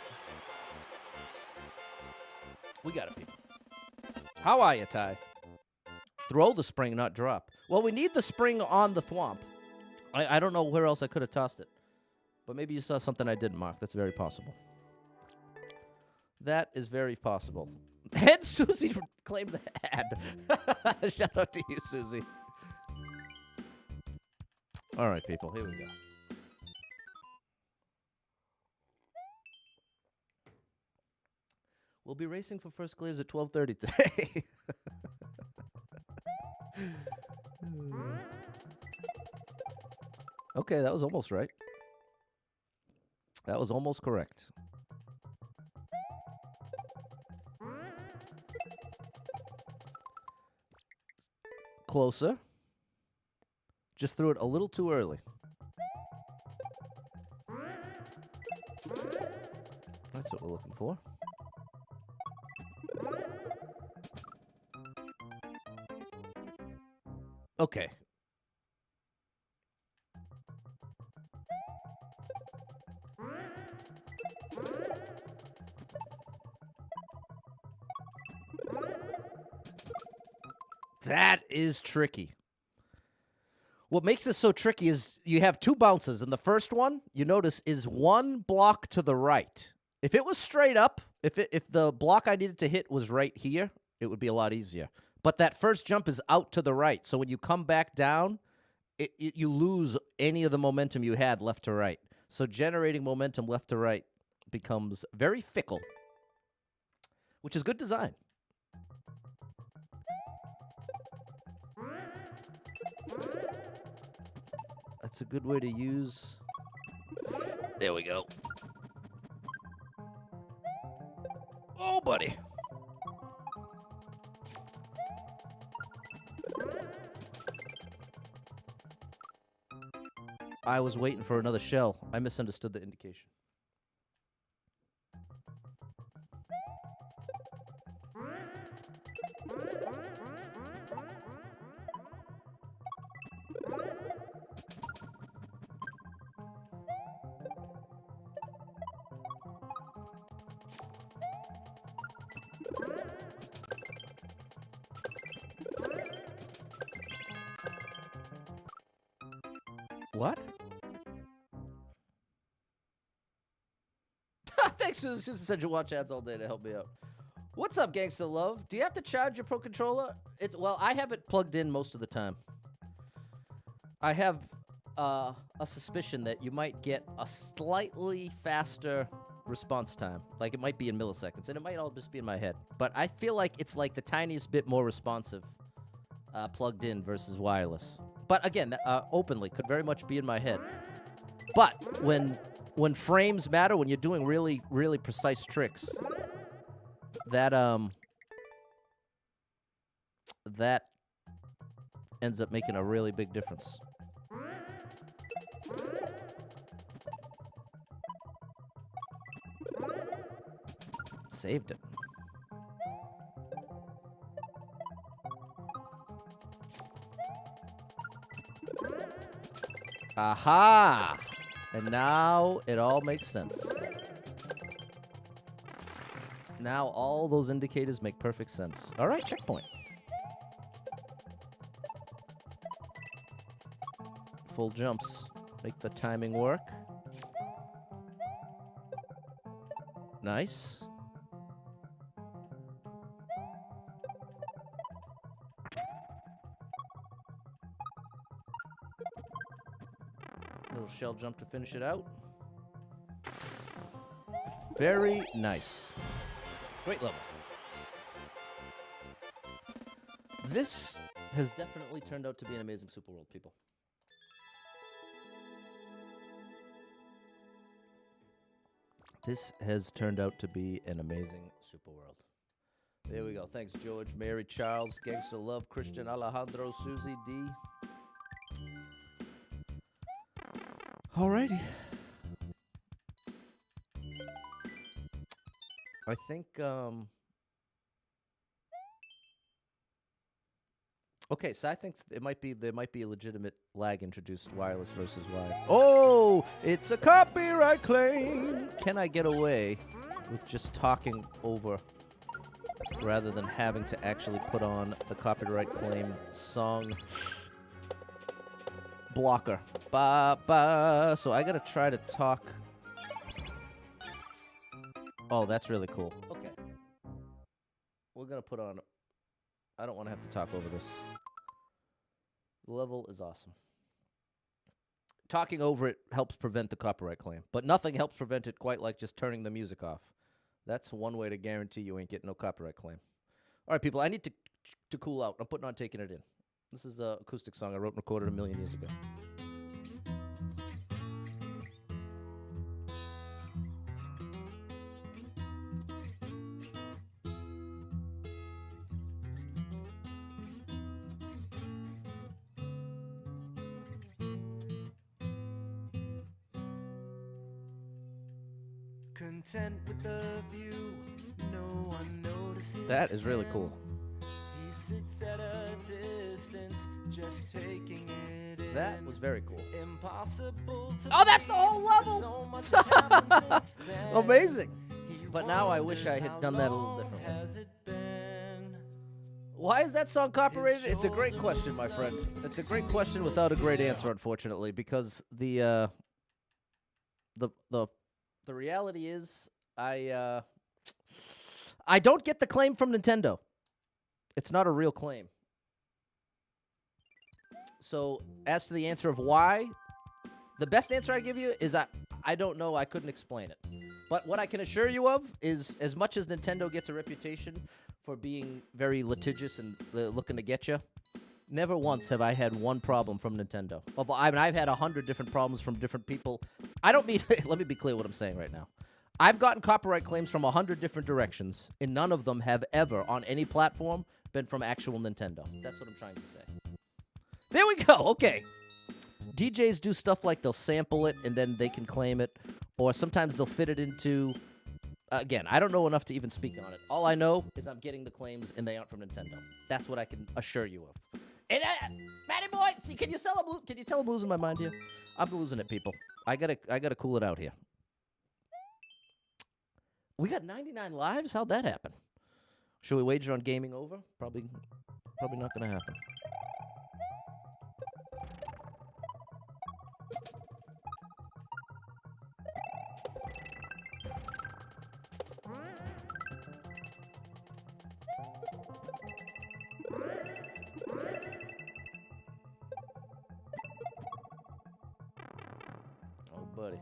[SPEAKER 1] We got it, people. How are you, Ty? Throw the spring, not drop. Well, we need the spring on the thwomp. I don't know where else I could have tossed it. But maybe you saw something I didn't mark. That's very possible. That is very possible. And Susie claimed the ad. Shout out to you, Susie. All right, people. Here we go. We'll be racing for first clears at 12:30 today. Okay, that was almost right. That was almost correct. Closer. Just threw it a little too early. That's what we're looking for. Okay. That is tricky. What makes this so tricky is you have 2 bounces, and the first one, you notice, is 1 block to the right. If it was straight up, if the block I needed to hit was right here, it would be a lot easier. But that first jump is out to the right, so when you come back down, you lose any of the momentum you had left to right. So generating momentum left to right becomes very fickle, which is good design. That's a good way to use. There we go. Oh, buddy. I was waiting for another shell. I misunderstood the indication. What? Thanks, Susan. Susan said you watch ads all day to help me out. What's up, Gangsta Love? Do you have to charge your Pro Controller? Well, I have it plugged in most of the time. I have a suspicion that you might get a slightly faster response time. Like, it might be in milliseconds, and it might all just be in my head. But I feel like it's like the tiniest bit more responsive plugged in versus wireless. But again, openly, could very much be in my head. But when frames matter, when you're doing really, really precise tricks, that ends up making a really big difference. Saved it. Aha! And now it all makes sense. Now all those indicators make perfect sense. All right, checkpoint. Full jumps. Make the timing work. Nice. Little shell jump to finish it out. Very nice. Great level. This has definitely turned out to be an amazing Super World, people. This has turned out to be an amazing Super World. There we go. Thanks, George, Mary, Charles, Gangster Love, Christian, Alejandro, Susie, D. Alrighty. I think, okay, so I think there might be a legitimate lag introduced, wireless versus wired. Oh, it's a copyright claim. Can I get away with just talking over rather than having to actually put on the copyright claim song blocker? Ba ba. So I gotta try to talk. Oh, that's really cool. Okay. We're gonna put on. I don't want to have to talk over this. The level is awesome. Talking over it helps prevent the copyright claim, but nothing helps prevent it quite like just turning the music off. That's one way to guarantee you ain't getting no copyright claim. All right, people, I need to cool out. I'm putting on Taking It In. This is an acoustic song I wrote and recorded 1,000,000 years ago.
[SPEAKER 2] Content with the view, no one notices.
[SPEAKER 1] That is really cool.
[SPEAKER 2] He sits at a distance, just taking it in.
[SPEAKER 1] That was very cool.
[SPEAKER 2] Impossible to
[SPEAKER 1] Oh, that's the whole level!
[SPEAKER 2] so much has happened since then.
[SPEAKER 1] Amazing.
[SPEAKER 2] He
[SPEAKER 1] But now I wish I
[SPEAKER 2] wonders
[SPEAKER 1] had
[SPEAKER 2] how
[SPEAKER 1] done that a little
[SPEAKER 2] long
[SPEAKER 1] differently.
[SPEAKER 2] has it been?
[SPEAKER 1] Why is that song copyrighted? It's a great question, my friend. It's a great question without a great answer, unfortunately, because the reality is I don't get the claim from Nintendo. It's not a real claim. So, as to the answer of why, the best answer I give you is I don't know. I couldn't explain it. But what I can assure you of is, as much as Nintendo gets a reputation for being very litigious and looking to get you, never once have I had one problem from Nintendo. I mean, I've had 100 different problems from different people. I don't mean... Let me be clear what I'm saying right now. I've gotten copyright claims from 100 different directions, and none of them have ever, on any platform, been from actual Nintendo. That's what I'm trying to say. There we go. Okay. DJs do stuff like they'll sample it, and then they can claim it. Or sometimes they'll fit it into... Again, I don't know enough to even speak on it. All I know is I'm getting the claims, and they aren't from Nintendo. That's what I can assure you of. And, Matty boy, see, can you tell I'm losing my mind here? I'm losing it, people. I gotta cool it out here. We got 99 lives? How'd that happen? Should we wager on gaming over? Probably not gonna happen. Oh, buddy.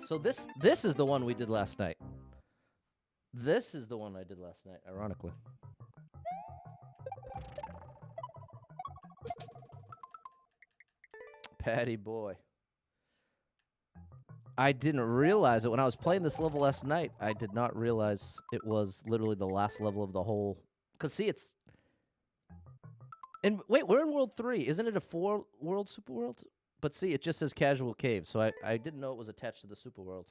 [SPEAKER 1] So this is the one we did last night. This is the one I did last night, ironically. Patty boy. I didn't realize it when I was playing this level last night. I did not realize it was literally the last level of the whole. Because, see, it's... And wait, we're in World 3. Isn't it a 4-world super world? But see, it just says Casual Cave, so I didn't know it was attached to the super world.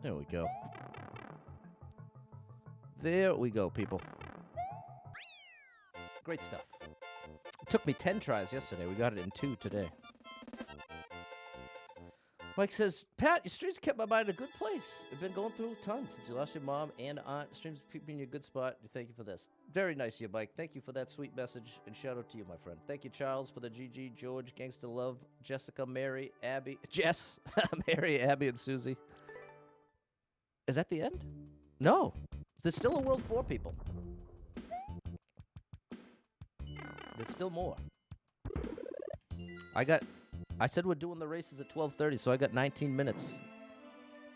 [SPEAKER 1] There we go. There we go, people. Great stuff. It took me 10 tries yesterday. We got it in 2 today. Mike says, Pat, your streams kept my mind in a good place. I've been going through tons since you lost your mom and aunt. Streams keep me in a good spot. Thank you for this. Very nice of you, Mike. Thank you for that sweet message, and shout out to you, my friend. Thank you, Charles, for the GG, George, Gangsta Love, Jessica, Mary, Abby, Jess, Mary, Abby, and Susie. Is that the end? No. There's still a World 4, people. There's still more. I said we're doing the races at 12:30, so I got 19 minutes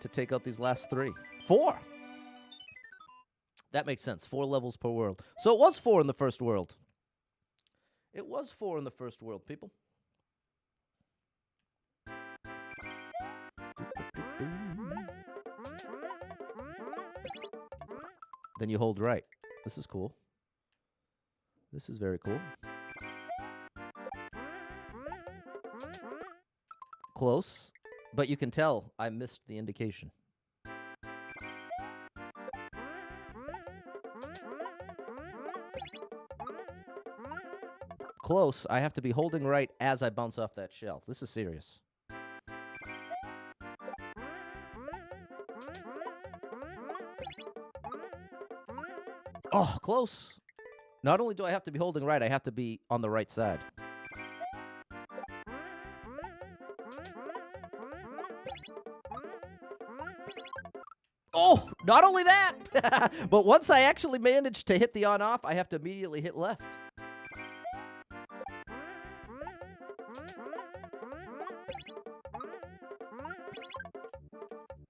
[SPEAKER 1] to take out these last 3. 4! That makes sense. 4 levels per world. So it was 4 in the first world. It was 4 in the first world, people. Then you hold right. This is cool. This is very cool. Close, but you can tell I missed the indication. Close, I have to be holding right as I bounce off that shell. This is serious. Oh, close. Not only do I have to be holding right, I have to be on the right side. Oh, not only that, but once I actually manage to hit the on-off, I have to immediately hit left.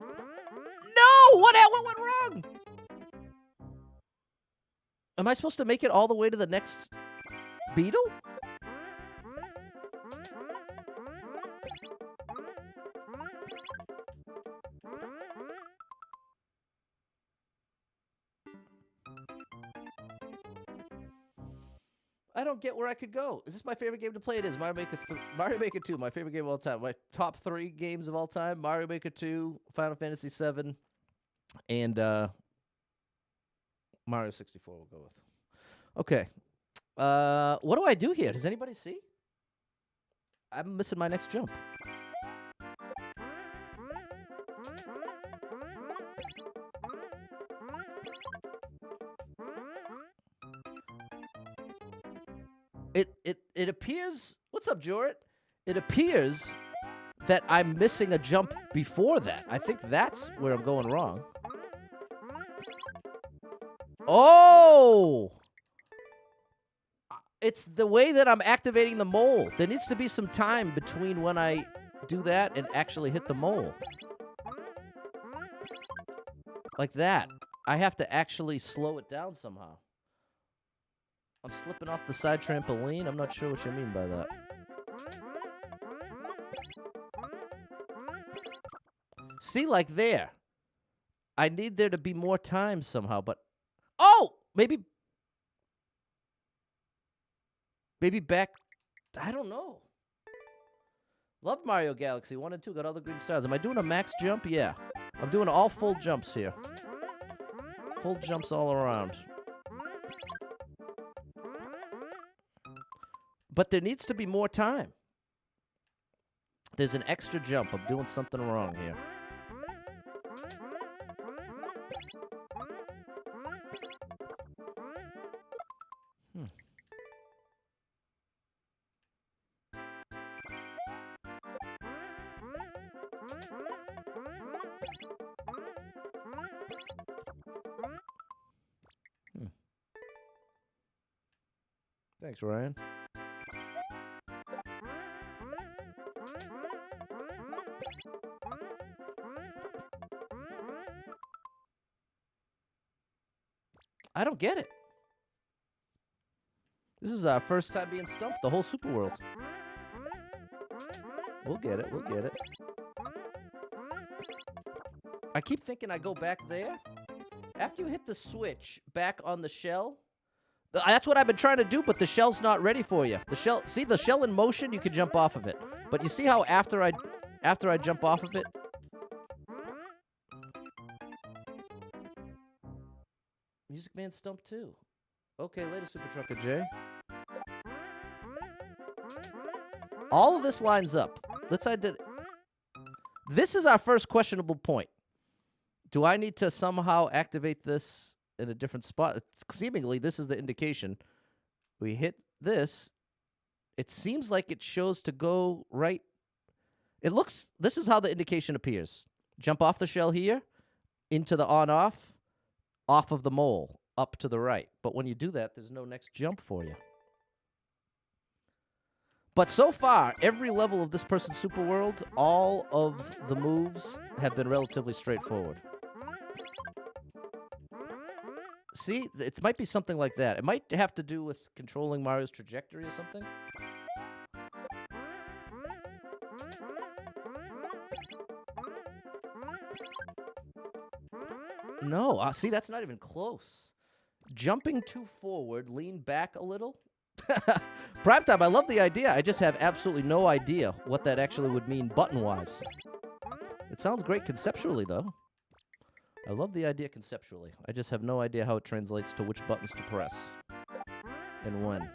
[SPEAKER 1] No! What went wrong? Am I supposed to make it all the way to the next beetle? I don't get where I could go. Is this my favorite game to play? It is. Mario Maker 2, my favorite game of all time. My top 3 games of all time, Mario Maker 2, Final Fantasy 7, and Mario 64 we'll go with. Okay. What do I do here? Does anybody see? I'm missing my next jump. It appears. What's up, Jorrit? It appears that I'm missing a jump before that. I think that's where I'm going wrong. Oh! It's the way that I'm activating the mole. There needs to be some time between when I do that and actually hit the mole. Like that. I have to actually slow it down somehow. I'm slipping off the side trampoline. I'm not sure what you mean by that. See, like there. I need there to be more time somehow, but... Oh! Maybe back... I don't know. Love Mario Galaxy 1 and 2. Got all the green stars. Am I doing a max jump? Yeah. I'm doing all full jumps here. Full jumps all around. But there needs to be more time. There's an extra jump. I'm doing something wrong here. Thanks, Ryan. I don't get it. This is our first time being stumped, the whole super world. We'll get it, we'll get it. I keep thinking I go back there. After you hit the switch back on the shell, that's what I've been trying to do, but the shell's not ready for you. The shell, see the shell in motion, you can jump off of it. But you see how after I jump off of it, Music Man Stump 2. Okay, later, Super Trucker J. All of this lines up. This is our first questionable point. Do I need to somehow activate this in a different spot? Seemingly, this is the indication. We hit this. It seems like it shows to go right. This is how the indication appears. Jump off the shell here, into the on-off, off of the mole, up to the right. But when you do that, there's no next jump for you. But so far, every level of this person's super world, all of the moves have been relatively straightforward. See, it might be something like that. It might have to do with controlling Mario's trajectory or something. No, see, that's not even close. Jumping too forward, lean back a little. Primetime, I love the idea. I just have absolutely no idea what that actually would mean button-wise. It sounds great conceptually, though. I love the idea conceptually. I just have no idea how it translates to which buttons to press and when.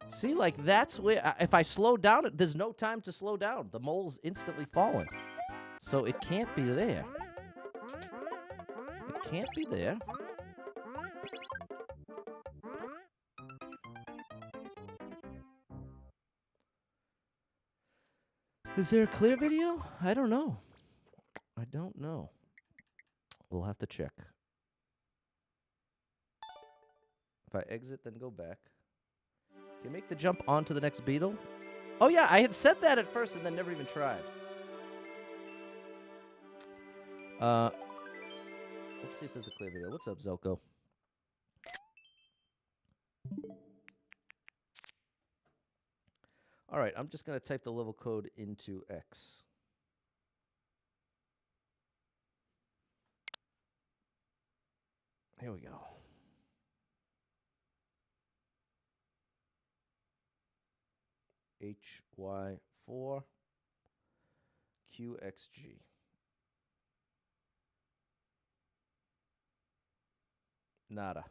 [SPEAKER 1] See, like, that's where... if I slow down, there's no time to slow down. The mole's instantly falling. So it can't be there. It can't be there. Is there a clear video? I don't know. I don't know. We'll have to check. If I exit, then go back. Can you make the jump onto the next beetle? Oh, yeah, I had said that at first and then never even tried. Let's see if there's a clear video. What's up, Zelko? All right, I'm just going to type the level code into X. Here we go. HY4 QXG. Nada.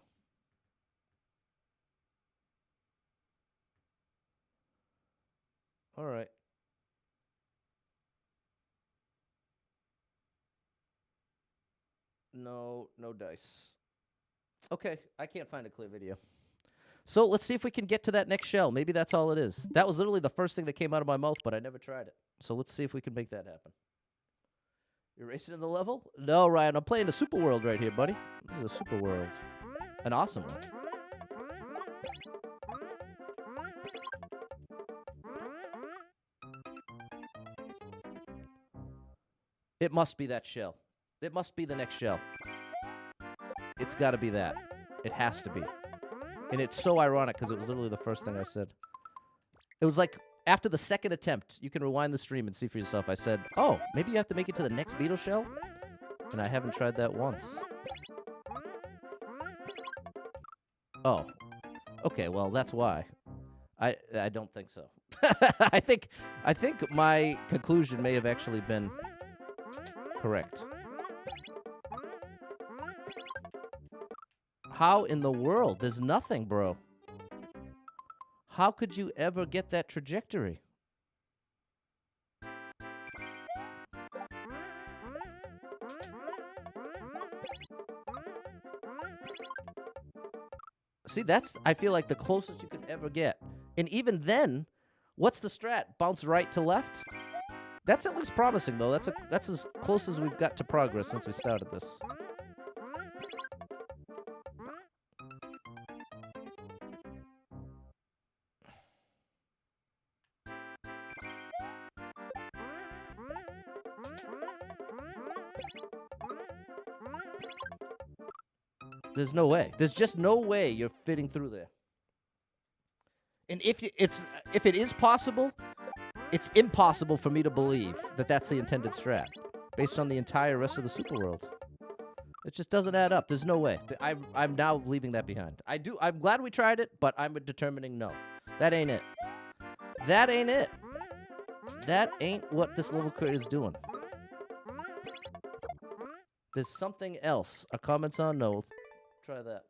[SPEAKER 1] All right. No dice. Okay, I can't find a clear video. So let's see if we can get to that next shell. Maybe that's all it is. That was literally the first thing that came out of my mouth, but I never tried it. So let's see if we can make that happen. You're racing in the level? No, Ryan, I'm playing a super world right here, buddy. This is a super world. An awesome one. It must be that shell. It must be the next shell. It's got to be that. It has to be. And it's so ironic because it was literally the first thing I said. It was like after the second attempt, you can rewind the stream and see for yourself. I said, oh, maybe you have to make it to the next beetle shell? And I haven't tried that once. Oh. Okay, well, that's why. I don't think so. I think my conclusion may have actually been correct. How in the world? There's nothing, bro. How could you ever get that trajectory? See, that's, I feel like, the closest you could ever get. And even then, what's the strat? Bounce right to left? That's at least promising, though. That's as close as we've got to progress since we started this. There's no way. There's just no way you're fitting through there. And if it is possible, it's impossible for me to believe that that's the intended strat, based on the entire rest of the super world. It just doesn't add up. There's no way. I'm now leaving that behind. I'm glad we tried it, but I'm determining no. That ain't it. That ain't it. That ain't what this level creator is doing. There's something else. Our comments on no. Try that.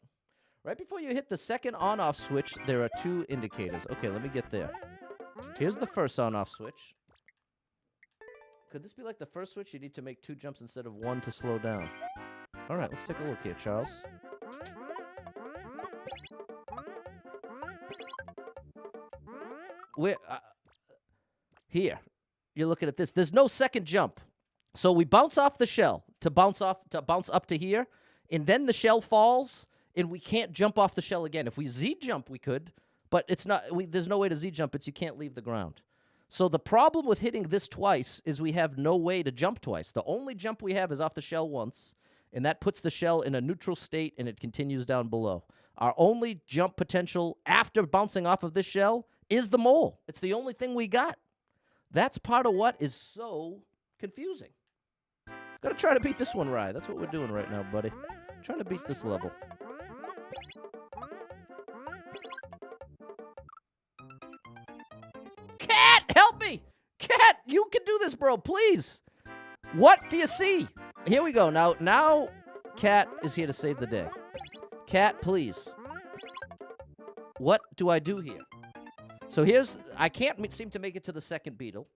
[SPEAKER 1] Right before you hit the second on-off switch, there are two indicators. Okay, let me get there. Here's the first on-off switch. Could this be like the first switch? You need to make 2 jumps instead of 1 to slow down. All right, let's take a look here, Charles. Here. You're looking at this. There's no second jump. So we bounce off the shell to bounce up to here. And then the shell falls, and we can't jump off the shell again. If we Z-jump, we could, but it's not. There's no way to Z-jump. You can't leave the ground. So the problem with hitting this twice is we have no way to jump twice. The only jump we have is off the shell once, and that puts the shell in a neutral state, and it continues down below. Our only jump potential after bouncing off of this shell is the mole. It's the only thing we got. That's part of what is so confusing. Gotta try to beat this one, Rye. That's what we're doing right now, buddy. Trying to beat this level. Cat, help me! Cat, you can do this, bro, please. What do you see? Here we go. Now, Cat is here to save the day. Cat, please. What do I do here? So I can't seem to make it to the second beetle.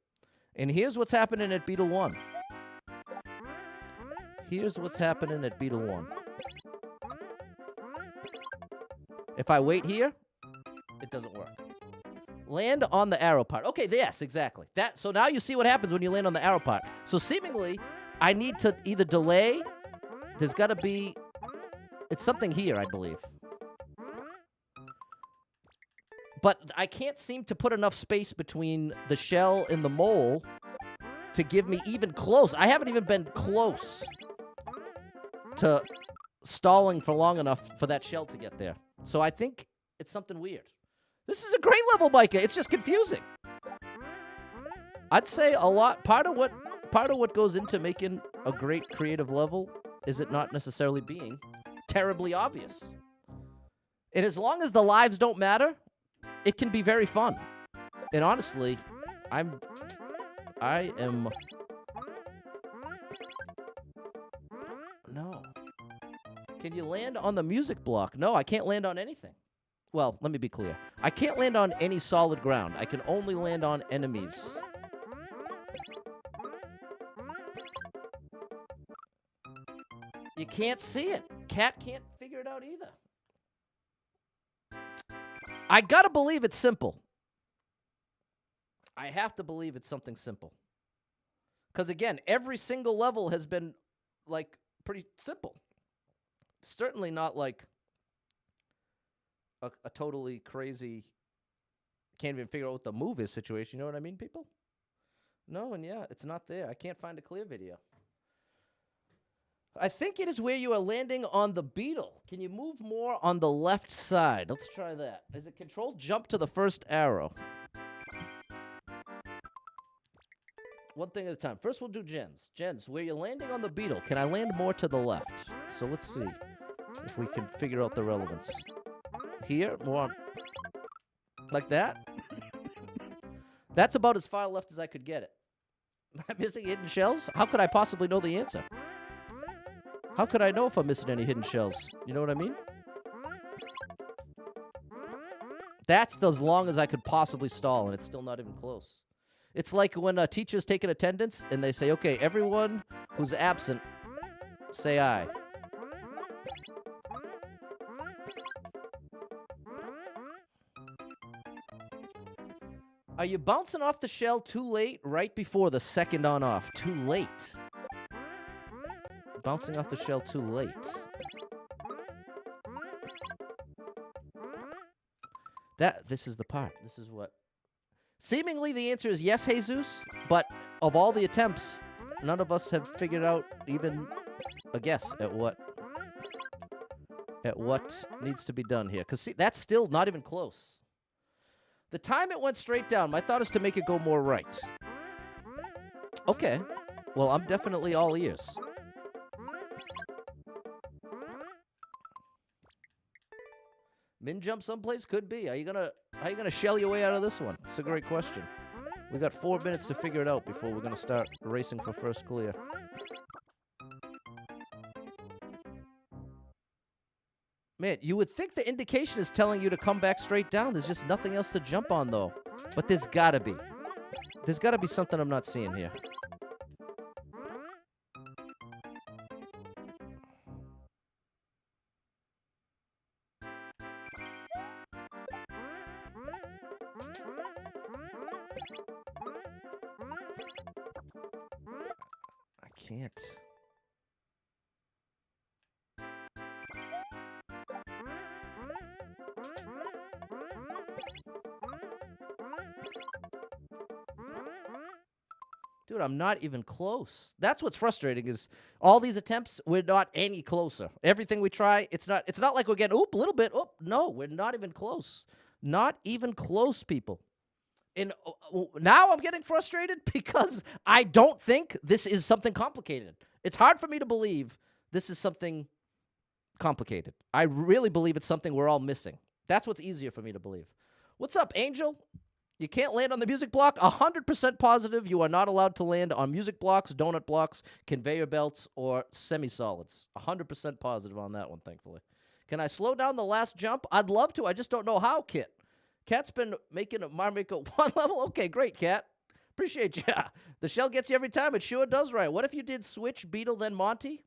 [SPEAKER 1] And here's what's happening at beetle 1. Here's what's happening at beetle 1. If I wait here, it doesn't work. Land on the arrow part. Okay, yes, exactly. So now you see what happens when you land on the arrow part. So seemingly, I need to either delay. There's got to be... It's something here, I believe. But I can't seem to put enough space between the shell and the mole to give me even close. I haven't even been close to stalling for long enough for that shell to get there. So I think it's something weird. This is a great level, Micah. It's just confusing. I'd say a lot. Part of what goes into making a great creative level is it not necessarily being terribly obvious. And as long as the lives don't matter, it can be very fun. And honestly, I am... No. Can you land on the music block? No, I can't land on anything. Well, let me be clear. I can't land on any solid ground. I can only land on enemies. You can't see it. Cat can't figure it out either. I gotta believe it's simple. I have to believe it's something simple. Because again, every single level has been, like, pretty simple. Certainly not like a totally crazy, can't even figure out what the move is situation. You know what I mean, people? No, and yeah, it's not there. I can't find a clear video. I think it is where you are landing on the beetle. Can you move more on the left side? Let's try that. Is it control jump to the first arrow? One thing at a time. First, we'll do gens. Gens, where you're landing on the beetle, can I land more to the left? So let's see if we can figure out the relevance. Here, more on, like that. That's about as far left as I could get it. Am I missing hidden shells? How could I possibly know the answer? How could I know if I'm missing any hidden shells? You know what I mean? That's as long as I could possibly stall, and it's still not even close. It's like when teachers take an attendance, and they say, okay, everyone who's absent, say aye. Are you bouncing off the shell too late, right before the second on off? Too late. Bouncing off the shell too late. This is the part. This is what. Seemingly the answer is yes, Jesus, but of all the attempts, none of us have figured out even a guess at what needs to be done here. Because see, that's still not even close. The time it went straight down, my thought is to make it go more right. Okay. Well, I'm definitely all ears. Min jump someplace? Could be. How you gonna shell your way out of this one? It's a great question. We got 4 minutes to figure it out before we're gonna start racing for first clear. Man, you would think the indication is telling you to come back straight down. There's just nothing else to jump on, though. But there's gotta be. There's gotta be something I'm not seeing here. I can't. Dude, I'm not even close. That's what's frustrating is all these attempts, we're not any closer. Everything we try, it's not like we're getting, oop, a little bit, oop. No, we're not even close. Not even close, people. And now I'm getting frustrated because I don't think this is something complicated. It's hard for me to believe this is something complicated. I really believe it's something we're all missing. That's what's easier for me to believe. What's up, Angel? You can't land on the music block? 100% positive you are not allowed to land on music blocks, donut blocks, conveyor belts, or semi-solids. 100% positive on that one, thankfully. Can I slow down the last jump? I'd love to. I just don't know how, Kit. Cat's been making a Mario 1 level? Okay, great, Cat. Appreciate you. The shell gets you every time. It sure does right. What if you did switch, beetle, then Monty?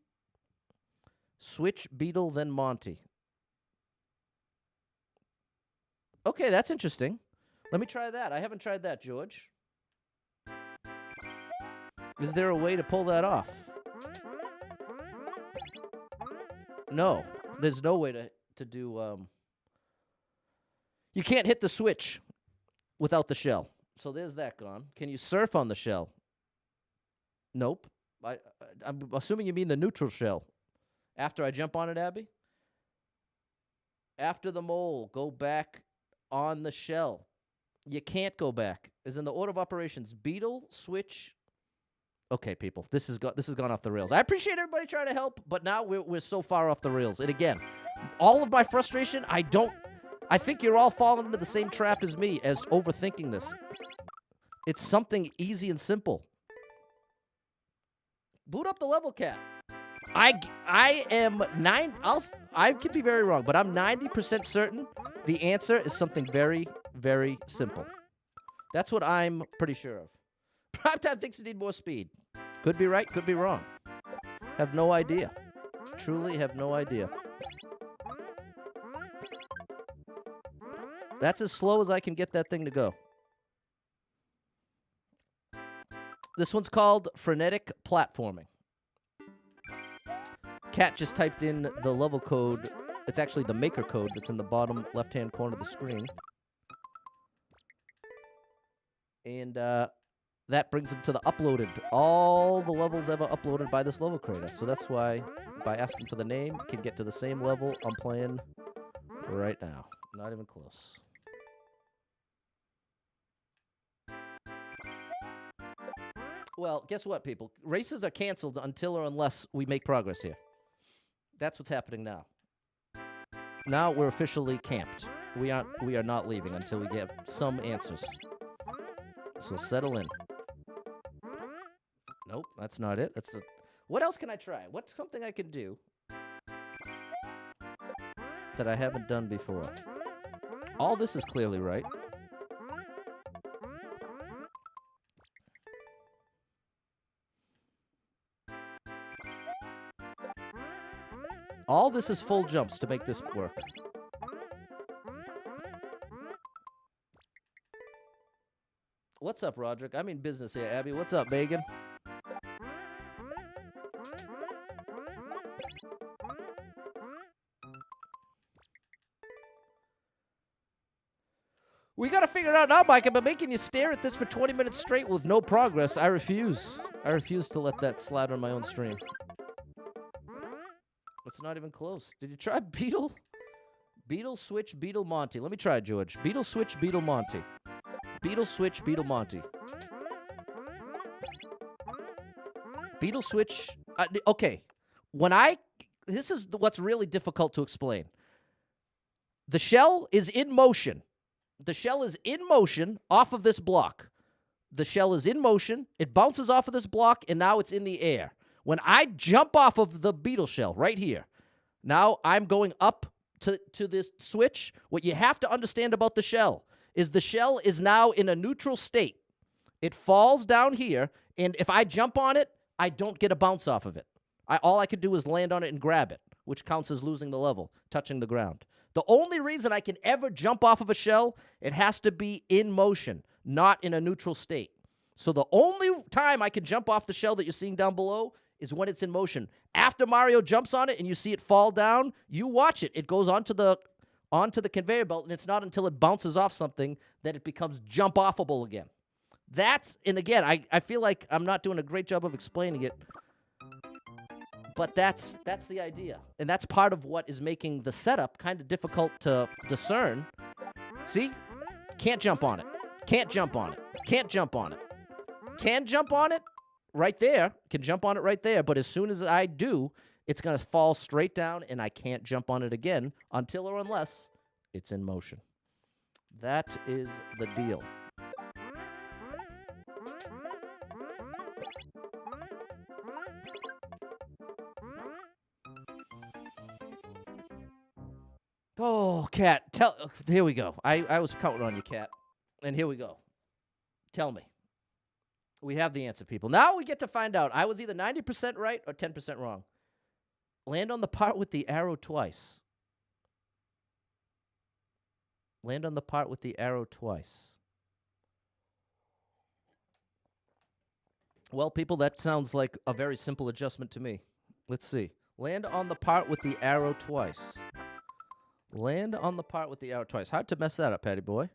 [SPEAKER 1] Switch, beetle, then Monty. Okay, that's interesting. Let me try that. I haven't tried that, George. Is there a way to pull that off? No. There's no way to do... You can't hit the switch without the shell. So there's that gone. Can you surf on the shell? Nope. I'm assuming you mean the neutral shell. After I jump on it, Abby? After the mole, go back on the shell. You can't go back. Is in the order of operations. Beetle, switch, Okay, people, this has gone off the rails. I appreciate everybody trying to help, but now we're so far off the rails. And again, all of my frustration, I think you're all falling into the same trap as me, as overthinking this. It's something easy and simple. Boot up the level cap. I could be very wrong, but I'm 90% certain the answer is something very, very simple. That's what I'm pretty sure of. Primetime thinks you need more speed. Could be right, could be wrong. Have no idea. Truly have no idea. That's as slow as I can get that thing to go. This one's called Frenetic Platforming. Cat just typed in the level code. It's actually the maker code that's in the bottom left-hand corner of the screen. And that brings him to the uploaded. All the levels ever uploaded by this level creator. So that's why, by asking for the name, you can get to the same level I'm playing right now. Not even close. Well, guess what, people? Races are canceled until or unless we make progress here. That's what's happening now. Now we're officially camped. We are not leaving until we get some answers. So settle in. Nope, that's not it. What else can I try? What's something I can do that I haven't done before? All this is clearly right. All this is full jumps to make this work. What's up, Roderick? I'm in business here, Abby. What's up, Megan? We gotta figure it out now, Mike. I've been making you stare at this for 20 minutes straight with no progress. I refuse. I refuse to let that slide on my own stream. It's not even close. Did you try Beetle? Beetle Switch, Beetle Monty. Let me try, George. Beetle Switch, Beetle Monty. Beetle Switch, Beetle Monty. Beetle Switch. Okay. This is what's really difficult to explain. The shell is in motion. The shell is in motion off of this block. The shell is in motion. It bounces off of this block, and now it's in the air. When I jump off of the beetle shell right here, now I'm going up to this switch. What you have to understand about the shell is now in a neutral state. It falls down here, and if I jump on it, I don't get a bounce off of it. All I could do is land on it and grab it, which counts as losing the level, touching the ground. The only reason I can ever jump off of a shell, it has to be in motion, not in a neutral state. So the only time I can jump off the shell that you're seeing down below is when it's in motion. After Mario jumps on it and you see it fall down, you watch it. It goes onto the conveyor belt, and it's not until it bounces off something that it becomes jump-offable again. And again, I feel like I'm not doing a great job of explaining it, but that's the idea. And that's part of what is making the setup kind of difficult to discern. See? Can't jump on it. Can't jump on it. Can't jump on it. Can jump on it. Right there, can jump on it right there, but as soon as I do, it's going to fall straight down, and I can't jump on it again until or unless it's in motion. That is the deal. Oh, Cat, here we go. I was counting on you, Cat, and here we go. Tell me. We have the answer, people. Now we get to find out. I was either 90% right or 10% wrong. Land on the part with the arrow twice. Land on the part with the arrow twice. Well, people, that sounds like a very simple adjustment to me. Let's see. Land on the part with the arrow twice. Land on the part with the arrow twice. Hard to mess that up, Patty boy.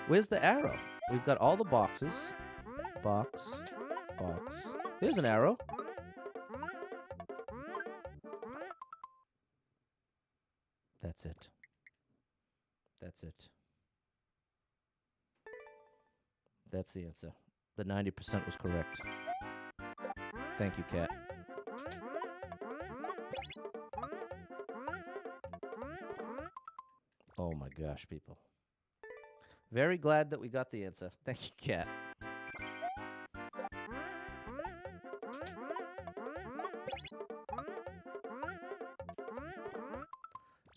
[SPEAKER 1] Where's the arrow? We've got all the boxes. Box. Here's an arrow. That's it. That's it. That's the answer. The 90% was correct. Thank you, Kat. Oh my gosh, people. Very glad that we got the answer. Thank you, Kat.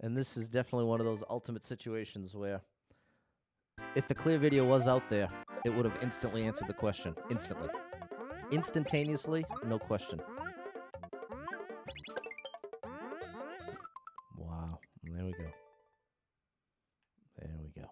[SPEAKER 1] And this is definitely one of those ultimate situations where if the clear video was out there, it would have instantly answered the question. Instantly. Instantaneously, no question. Wow. There we go. There we go.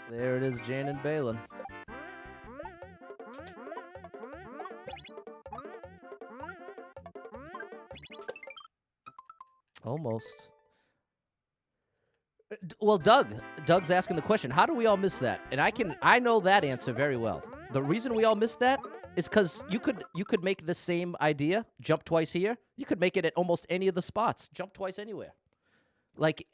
[SPEAKER 1] There it is, Jan and Balin. Almost. Well, Doug's asking the question, how do we all miss that? And I know that answer very well. The reason we all miss that is because you could make the same idea, jump twice here. You could make it at almost any of the spots, jump twice anywhere. Like,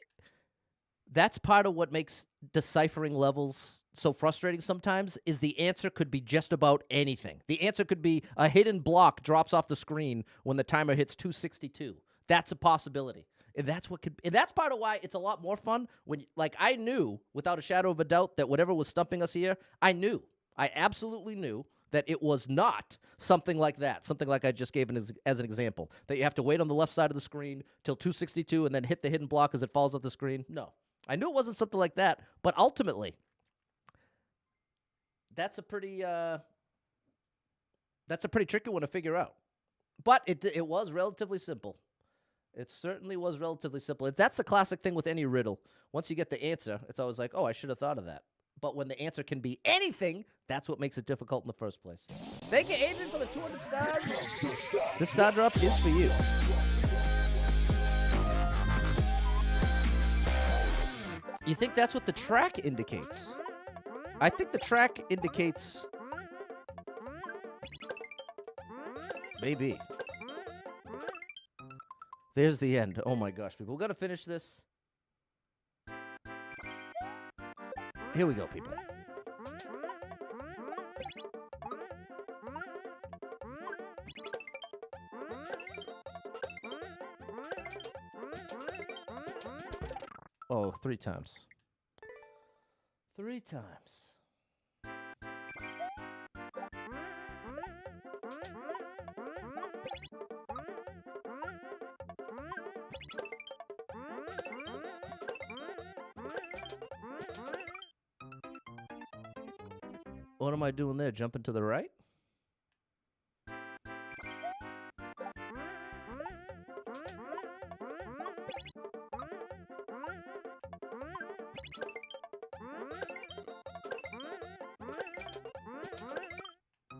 [SPEAKER 1] that's part of what makes deciphering levels so frustrating sometimes, is the answer could be just about anything. The answer could be a hidden block drops off the screen when the timer hits 262. That's a possibility. And that's part of why it's a lot more fun when, like, I knew without a shadow of a doubt that whatever was stumping us here, I absolutely knew that it was not something like that, something like I just gave as an example, that you have to wait on the left side of the screen till 262 and then hit the hidden block as it falls off the screen. No, I knew it wasn't something like that, but ultimately, that's a pretty tricky one to figure out. But it was relatively simple. It certainly was relatively simple. That's the classic thing with any riddle. Once you get the answer, it's always like, oh, I should have thought of that. But when the answer can be anything, that's what makes it difficult in the first place. Thank you, Adrian, for the 200 stars. This star drop is for you. You think that's what the track indicates? I think the track indicates... maybe. There's the end. Oh my gosh, people. We've got to finish this. Here we go, people. Oh, 3 times. 3 times. What am I doing there? Jumping to the right?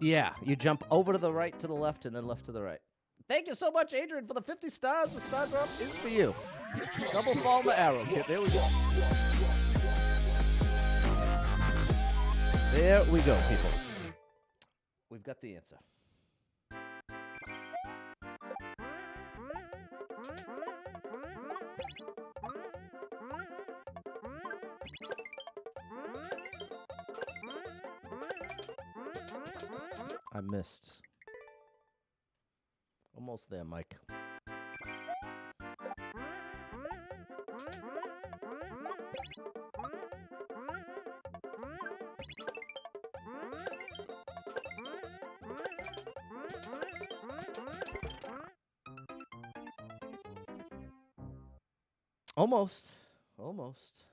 [SPEAKER 1] Yeah, you jump over to the right, to the left, and then left to the right. Thank you so much, Adrian, for the 50 stars. The star drop is for you. Double fall the arrow kit. There we go. There we go, people. We've got the answer. I missed. Almost there, Mike. Almost. Almost.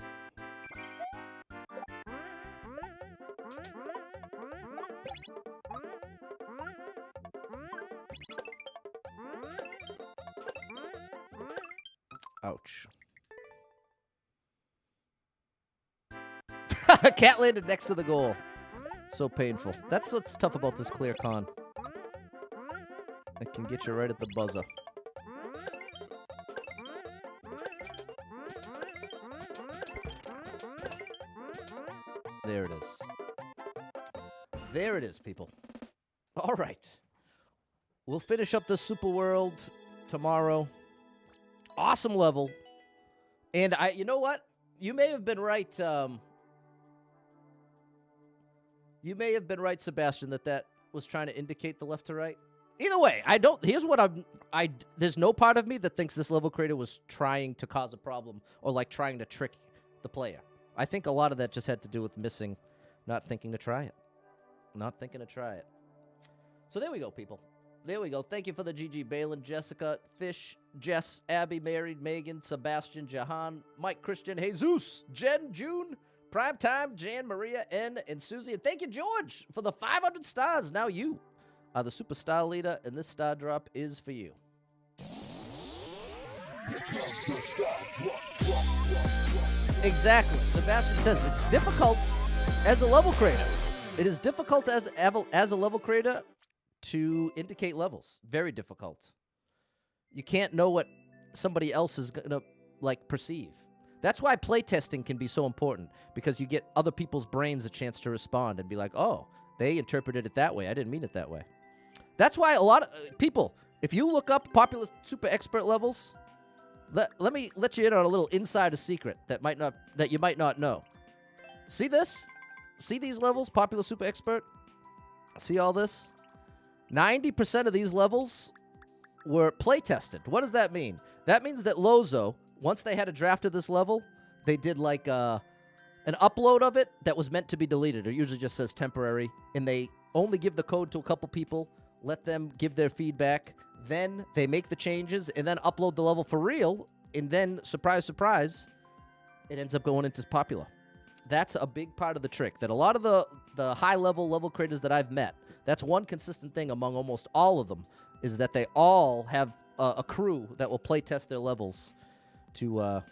[SPEAKER 1] Ouch. Cat landed next to the goal. So painful. That's what's tough about this clear con. It can get you right at the buzzer. There it is. There it is, people. All right. We'll finish up the Super World tomorrow. Awesome level. And you know what? You may have been right. You may have been right, Sebastian, that was trying to indicate the left to right. Either way, here's what there's no part of me that thinks this level creator was trying to cause a problem or like trying to trick the player. I think a lot of that just had to do with not thinking to try it. Not thinking to try it. So there we go, people. There we go. Thank you for the GG. Balin, Jessica, Fish, Jess, Abby, Mary, Megan, Sebastian, Jahan, Mike, Christian, Jesus, Jen, June, Primetime, Jan, Maria, N, and Susie. And thank you, George, for the 500 stars. Now you are the superstar leader, and this star drop is for you. Exactly. Sebastian says it's difficult as a level creator. It is difficult as a level creator to indicate levels. Very difficult. You can't know what somebody else is going to like perceive. That's why playtesting can be so important, because you get other people's brains a chance to respond and be like, oh, they interpreted it that way. I didn't mean it that way. That's why a lot of people, if you look up popular super expert levels, let me let you in on a little insider secret that you might not know. See this? See these levels, popular super expert? See all this? 90% of these levels were play tested. What does that mean? That means that Lozo, once they had a draft of this level, they did like an upload of it that was meant to be deleted. It usually just says temporary, and they only give the code to a couple people, let them give their feedback, then they make the changes, and then upload the level for real, and then, surprise, surprise, it ends up going into popular. That's a big part of the trick, that a lot of the high-level level creators that I've met, that's one consistent thing among almost all of them, is that they all have a crew that will play test their levels to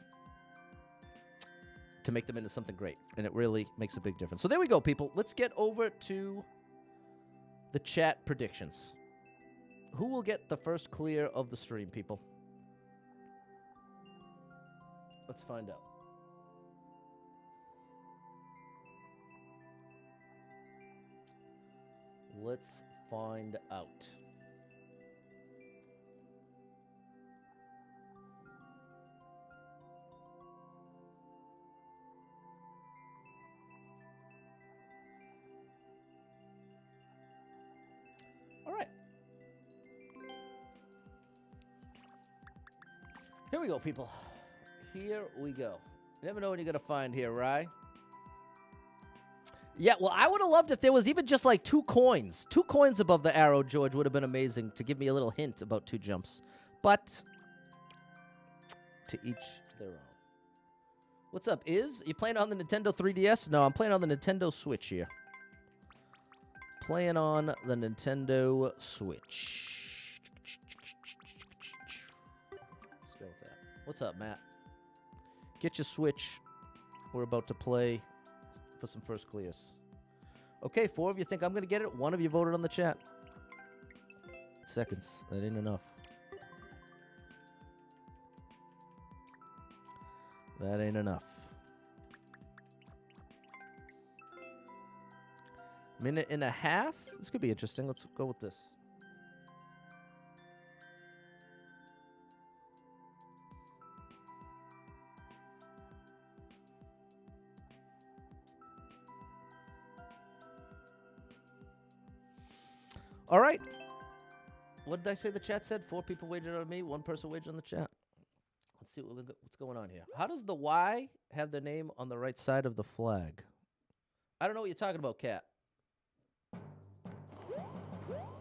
[SPEAKER 1] make them into something great, and it really makes a big difference. So there we go, people. Let's get over to the chat predictions. Who will get the first clear of the stream, people? Let's find out. Let's find out. All right. Here we go, people. Here we go. You never know what you're going to find here, right? Yeah, well, I would have loved if there was even just like 2 coins. 2 coins above the arrow, George, would have been amazing to give me a little hint about 2 jumps. But to each their own. What's up, Is? You playing on the Nintendo 3DS? No, I'm playing on the Nintendo Switch here. Playing on the Nintendo Switch. Let's go with that. What's up, Matt? Get your Switch. We're about to play for some first clears. Okay, 4 of you think I'm going to get it. 1 of you voted on the chat. Seconds. That ain't enough. That ain't enough. Minute and a half? This could be interesting. Let's go with this. All right. What did I say the chat said? 4 people wagered on me, 1 person wagered on the chat. Let's see what's going on here. How does the Y have their name on the right side of the flag? I don't know what you're talking about, Kat.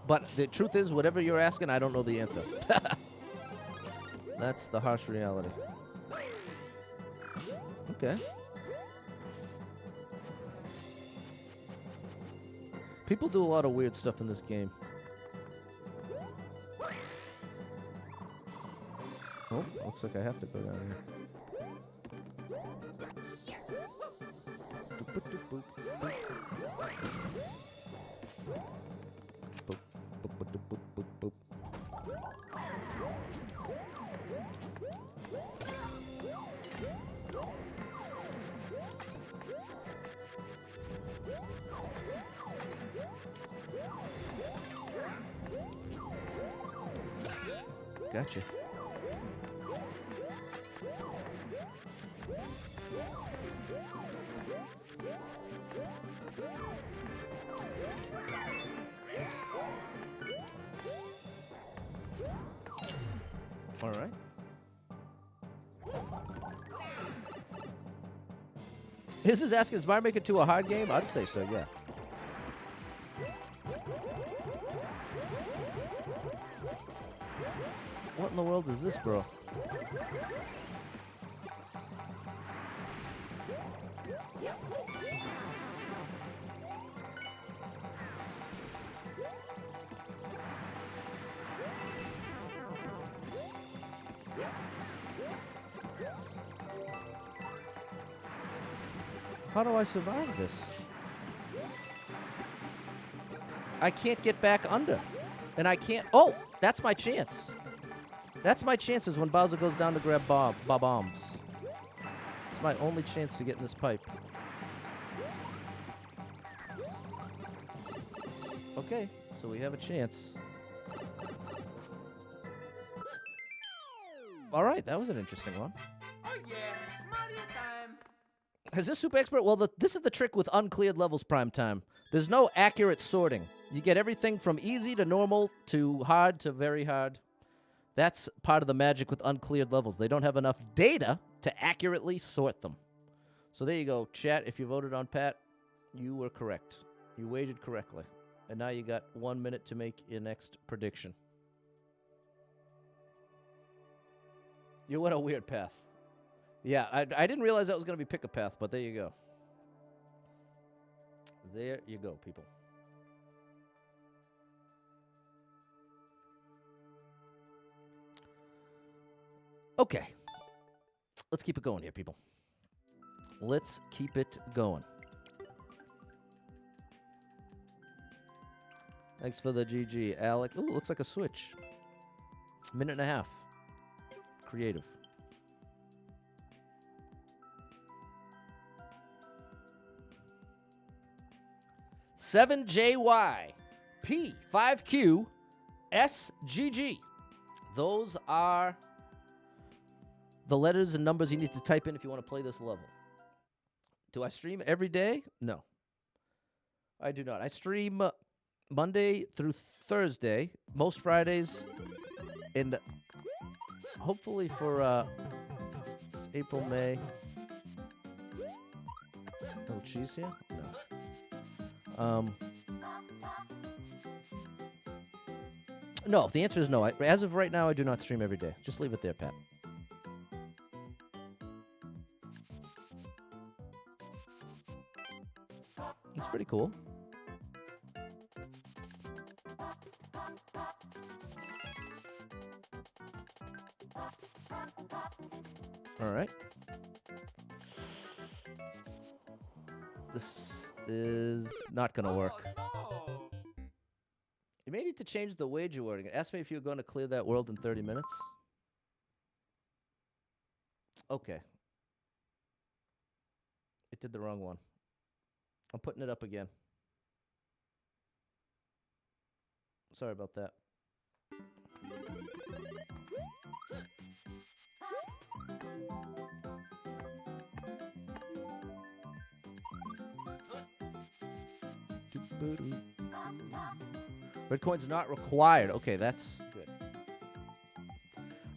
[SPEAKER 1] But the truth is, whatever you're asking, I don't know the answer. That's the harsh reality. Okay. People do a lot of weird stuff in this game. Oh, looks like I have to go down here. Gotcha. All right. This is asking, does Mario Maker 2 a hard game? I'd say so, yeah. What in the world is this, bro? How do I survive this? I can't get back under. And I can't... Oh! That's my chance. That's my chances when Bowser goes down to grab bombs. It's my only chance to get in this pipe. Okay, so we have a chance. All right, that was an interesting one.
[SPEAKER 2] Oh yeah, Mario time.
[SPEAKER 1] Is this super expert? Well, this is the trick with uncleared levels prime time. There's no accurate sorting. You get everything from easy to normal to hard to very hard. That's part of the magic with uncleared levels. They don't have enough data to accurately sort them. So there you go, chat. If you voted on Pat, you were correct. You wagered correctly. And now you got 1 minute to make your next prediction. You went a weird path. Yeah, I didn't realize that was going to be pick a path, but there you go. There you go, people. Okay. Let's keep it going here, people. Let's keep it going. Thanks for the GG, Alec. Ooh, looks like a Switch. Minute and a half. Creative. $7JY P5Q SGG. Those are the letters and numbers you need to type in if you want to play this level. Do I stream every day? No. I do not. I stream Monday through Thursday, most Fridays, and hopefully for it's April, May. Little cheese here? No. No, the answer is no. As of right now, I do not stream every day. Just leave it there, Pat. It's pretty cool. All right. This is not going to work. You may need to change the wager wording. It asked me if you were going to clear that world in 30 minutes. Okay. It did the wrong one. I'm putting it up again. Sorry about that. Red coin's not required. Okay, that's good.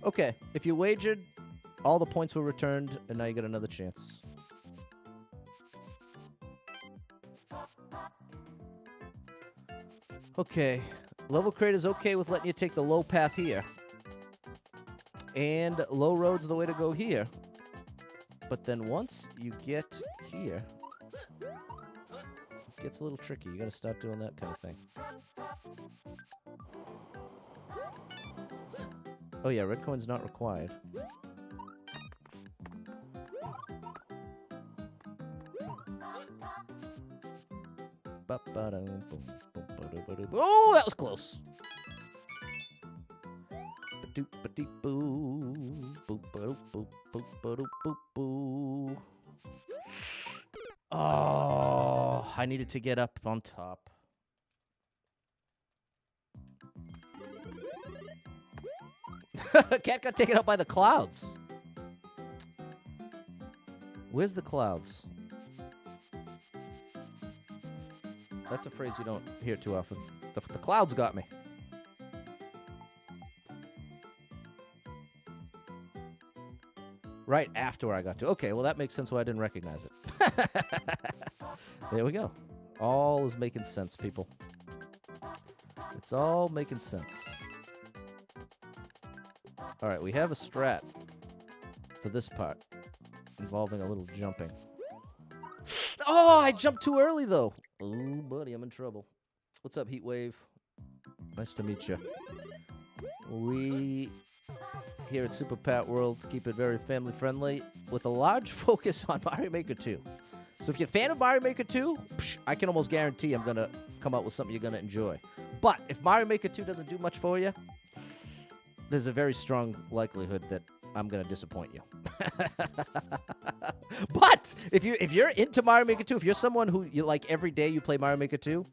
[SPEAKER 1] Okay, if you wagered, all the points were returned, and now you get another chance. Okay, level crate is okay with letting you take the low path here. And low road's the way to go here. But then once you get here, it gets a little tricky. You gotta start doing that kind of thing. Oh yeah, red coin's not required. Oh, that was close. Oh, I needed to get up on top. Cat got taken out by the clouds. Where's the clouds? That's a phrase you don't hear too often. The clouds got me. Right after I got to. Okay, well, that makes sense why I didn't recognize it. There we go. All is making sense, people. It's all making sense. All right, we have a strat for this part involving a little jumping. Oh, I jumped too early, though. Oh, buddy, I'm in trouble. What's up, Heatwave? Nice to meet you. We here at Super Pat World keep it very family friendly with a large focus on Mario Maker 2. So if you're a fan of Mario Maker 2, I can almost guarantee I'm going to come out with something you're going to enjoy. But if Mario Maker 2 doesn't do much for you, there's a very strong likelihood that I'm going to disappoint you. But if you're into Mario Maker 2, if you're someone who you like every day you play Mario Maker 2,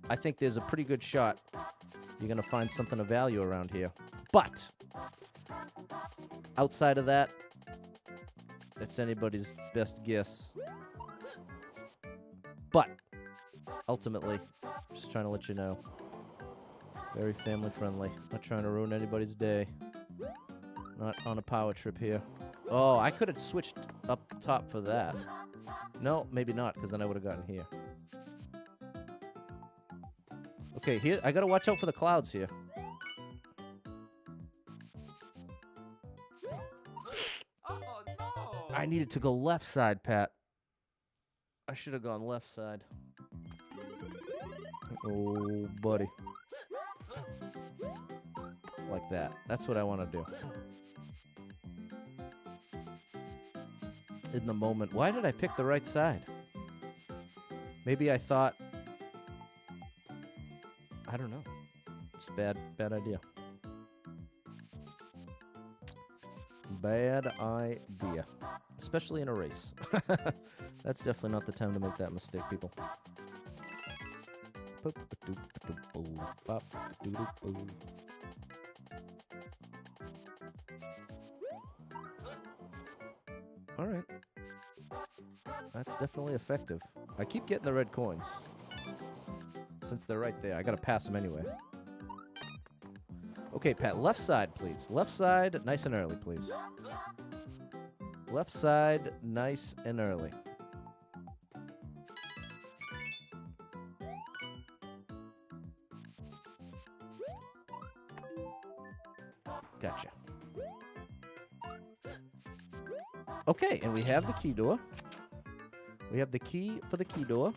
[SPEAKER 1] I think there's a pretty good shot you're going to find something of value around here. But outside of that, it's anybody's best guess. But ultimately, just trying to let you know, very family friendly. Not trying to ruin anybody's day. Not on a power trip here. Oh, I could have switched up top for that. No, maybe not, because then I would have gotten here. Okay, here I gotta watch out for the clouds here.
[SPEAKER 2] Oh, no.
[SPEAKER 1] I needed to go left side, Pat. I should have gone left side. Oh, buddy. Like that. That's what I want to do. In the moment. Why did I pick the right side? Maybe I thought... I don't know. It's a bad idea. Bad idea. Especially in a race. That's definitely not the time to make that mistake, people. All right. That's definitely effective. I keep getting the red coins. Since they're right there, I gotta pass them anyway. Okay, Pat, left side, please. Left side, nice and early, please. Left side, nice and early. Gotcha. Okay, and we have the key door. We have the key for the key door.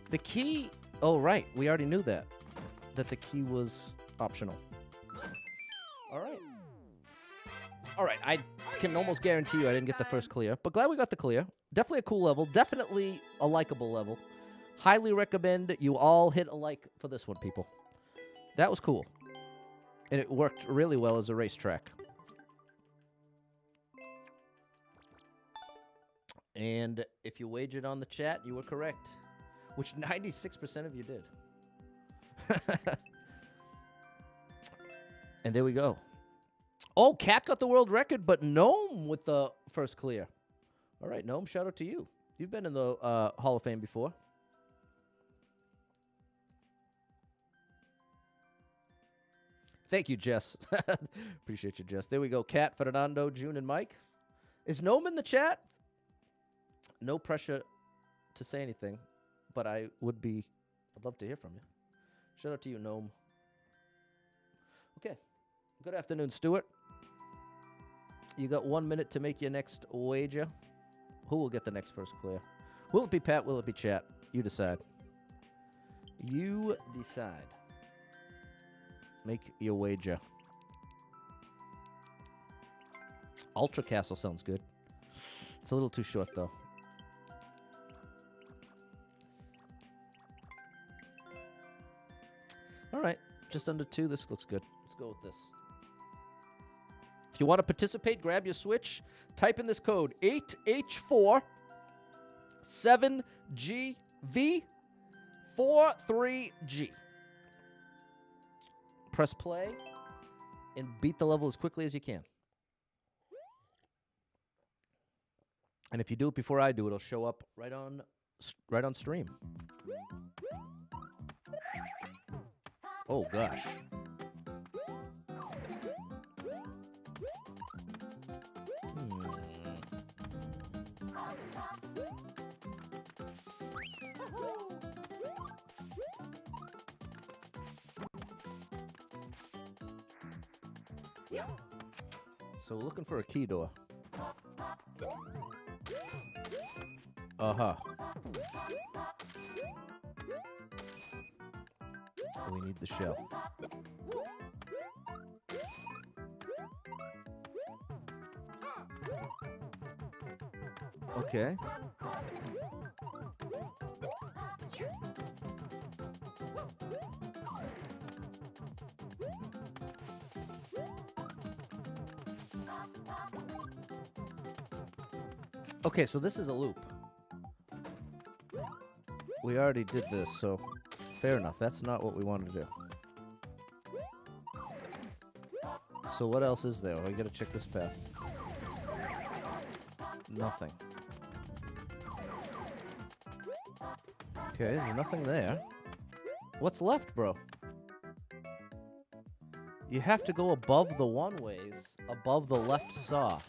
[SPEAKER 1] The key... Oh, right. We already knew that. That the key was optional. All right. All right. I can almost guarantee you I didn't get the first clear. But glad we got the clear. Definitely a cool level. Definitely a likable level. Highly recommend you all hit a like for this one, people. That was cool. And it worked really well as a racetrack. And if you wagered on the chat, you were correct. Which 96% of you did. And there we go. Oh, Cat got the world record, but Gnome with the first clear. All right, Gnome, shout out to you. You've been in the Hall of Fame before. Thank you, Jess. Appreciate you, Jess. There we go. Cat, Fernando, June, and Mike. Is Gnome in the chat? No pressure to say anything, but I'd love to hear from you. Shout out to you, Gnome. Okay. Good afternoon, Stuart. You got 1 minute to make your next wager. Who will get the next first clear? Will it be Pat? Will it be chat? You decide. You decide. Make your wager. Ultra Castle sounds good. It's a little too short, though. All right, just under 2. This looks good. Let's go with this. If you want to participate, grab your Switch. Type in this code 8H4-7GV43G. Press play and beat the level as quickly as you can. And if you do it before I do, it'll show up right on stream. Oh, gosh. So we're looking for a key door. Uh-huh. We need the shell. Okay. Okay, so this is a loop. We already did this, so fair enough. That's not what we wanted to do. So what else is there? We gotta check this path. Nothing. Okay, there's nothing there. What's left, bro? You have to go above the one-ways, above the left saw.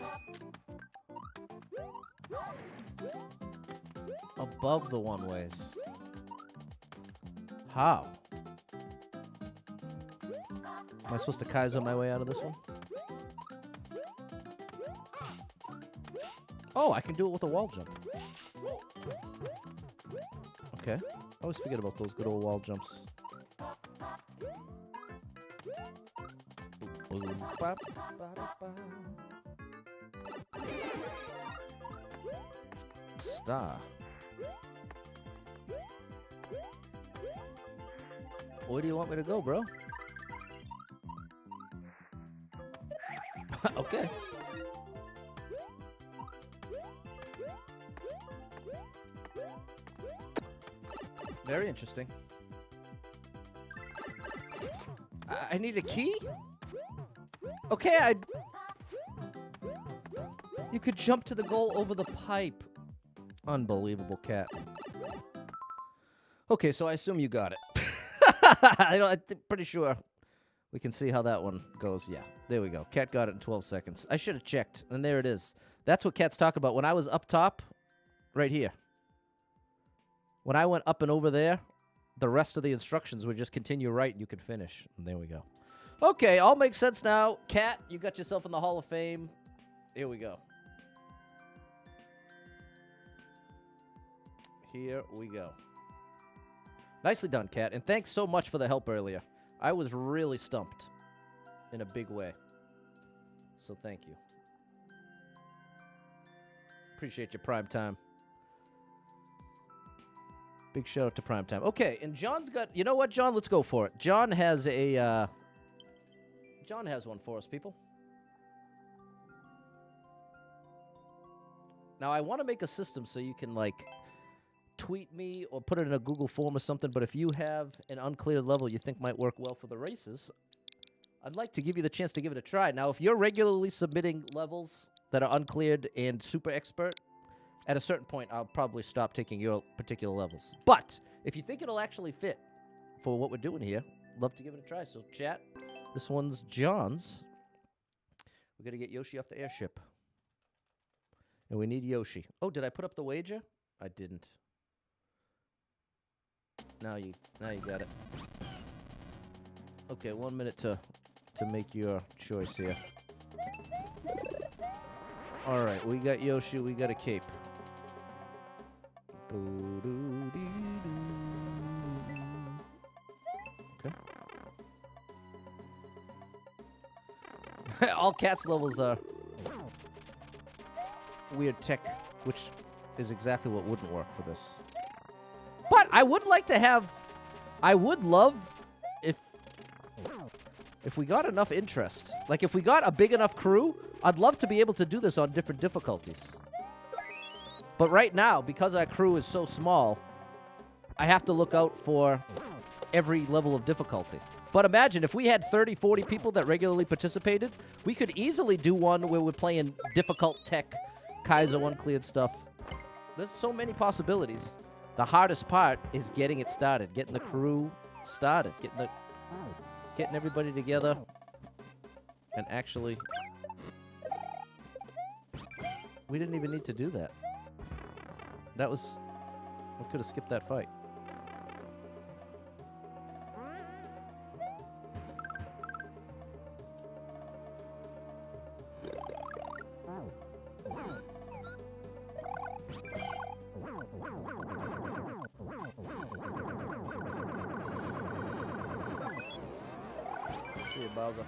[SPEAKER 1] Above the one-ways. How? Am I supposed to Kaizo my way out of this one? Oh, I can do it with a wall jump. Okay. I always forget about those good old wall jumps. Star. Where do you want me to go, bro? Okay. Very interesting. I need a key? Okay, You could jump to the goal over the pipe. Unbelievable, cat. Okay, so I assume you got it. I'm pretty sure we can see how that one goes. Yeah, there we go. Cat got it in 12 seconds. I should have checked, and there it is. That's what Cat's talking about. When I was up top, right here. When I went up and over there, the rest of the instructions would just continue right, and you could finish. And there we go. Okay, all makes sense now. Cat, you got yourself in the Hall of Fame. Here we go. Here we go. Nicely done, Cat. And thanks so much for the help earlier. I was really stumped in a big way. So thank you. Appreciate your prime time. Big shout out to prime time. Okay, and John's got... You know what, John? Let's go for it. John has a... John has one for us, people. Now, I want to make a system so you can, like... tweet me or put it in a Google form or something, but if you have an uncleared level you think might work well for the races, I'd like to give you the chance to give it a try. Now, if you're regularly submitting levels that are uncleared and super expert, at a certain point, I'll probably stop taking your particular levels. But if you think it'll actually fit for what we're doing here, love to give it a try. So, chat, this one's John's. We're going to get Yoshi off the airship. And we need Yoshi. Oh, did I put up the wager? I didn't. Now you got it. Okay, 1 minute to make your choice here. All right, we got Yoshi. We got a cape. Okay. All Cats levels are weird tech, which is exactly what wouldn't work for this. But I would like to have... I would love if we got enough interest. Like, if we got a big enough crew, I'd love to be able to do this on different difficulties. But right now, because our crew is so small, I have to look out for every level of difficulty. But imagine, if we had 30, 40 people that regularly participated, we could easily do one where we're playing difficult tech, Kaizo uncleared stuff. There's so many possibilities. The hardest part is getting it started, getting the crew started, getting everybody together, and actually, we didn't even need to do that. We could have skipped that fight. See you, Bowser.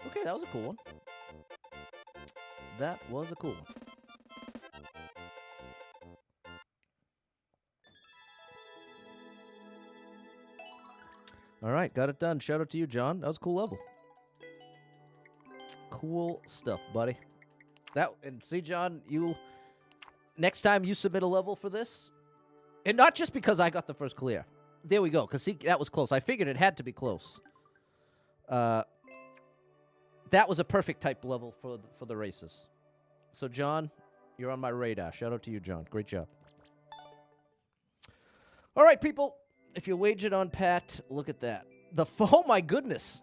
[SPEAKER 1] Okay, that was a cool one. That was a cool one. All right, got it done. Shout out to you, John. That was a cool level. Cool stuff, buddy. And see, John, next time you submit a level for this, and not just because I got the first clear. There we go, because see, that was close. I figured it had to be close. That was a perfect type level for the races. So, John, you're on my radar. Shout out to you, John. Great job. All right, people. If you wagered on Pat, look at that. Oh, my goodness.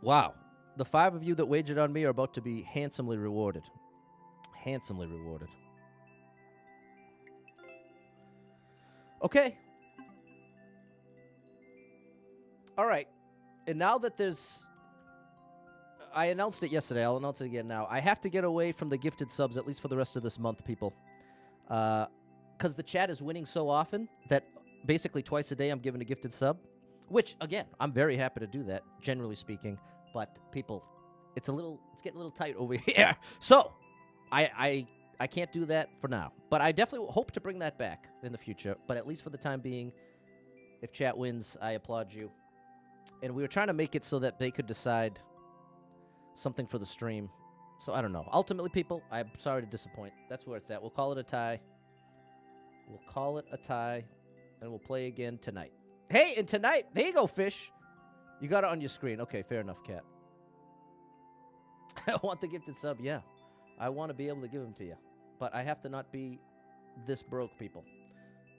[SPEAKER 1] Wow. The 5 of you that wagered on me are about to be handsomely rewarded. Handsomely rewarded. Okay. All right. And now that I announced it yesterday. I'll announce it again now. I have to get away from the gifted subs, at least for the rest of this month, people. Because the chat is winning so often that basically twice a day I'm giving a gifted sub. Which, again, I'm very happy to do that, generally speaking. But, people, it's getting a little tight over here. So, I can't do that for now. But I definitely hope to bring that back in the future. But at least for the time being, if chat wins, I applaud you. And we were trying to make it so that they could decide something for the stream. So, I don't know. Ultimately, people, I'm sorry to disappoint. That's where it's at. We'll call it a tie. We'll call it a tie. And we'll play again tonight. Hey, and tonight, there you go, Fish. You got it on your screen. Okay, fair enough, Cat. I want the gifted sub, yeah. I want to be able to give them to you. But I have to not be this broke, people.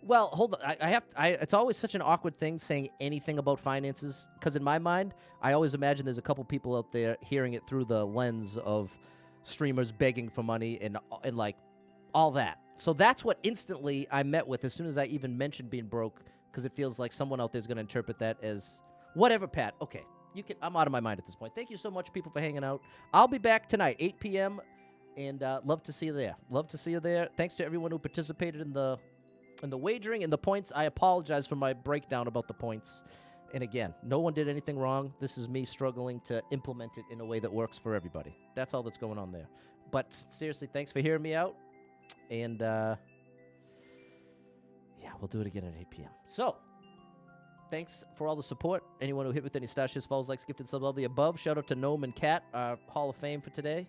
[SPEAKER 1] Well, hold on. It's always such an awkward thing saying anything about finances. Because in my mind, I always imagine there's a couple people out there hearing it through the lens of streamers begging for money and like all that. So that's what instantly I met with as soon as I even mentioned being broke. Because it feels like someone out there is going to interpret that as whatever, Pat. Okay. I'm out of my mind at this point. Thank you so much, people, for hanging out. I'll be back tonight, 8 p.m., and love to see you there. Love to see you there. Thanks to everyone who participated in the wagering and the points. I apologize for my breakdown about the points. And again, no one did anything wrong. This is me struggling to implement it in a way that works for everybody. That's all that's going on there. But seriously, thanks for hearing me out. And, yeah, we'll do it again at 8 p.m. So, thanks for all the support. Anyone who hit with any stashes, follows, likes, gifted subs, all the above. Shout out to Gnome and Cat, our Hall of Fame for today.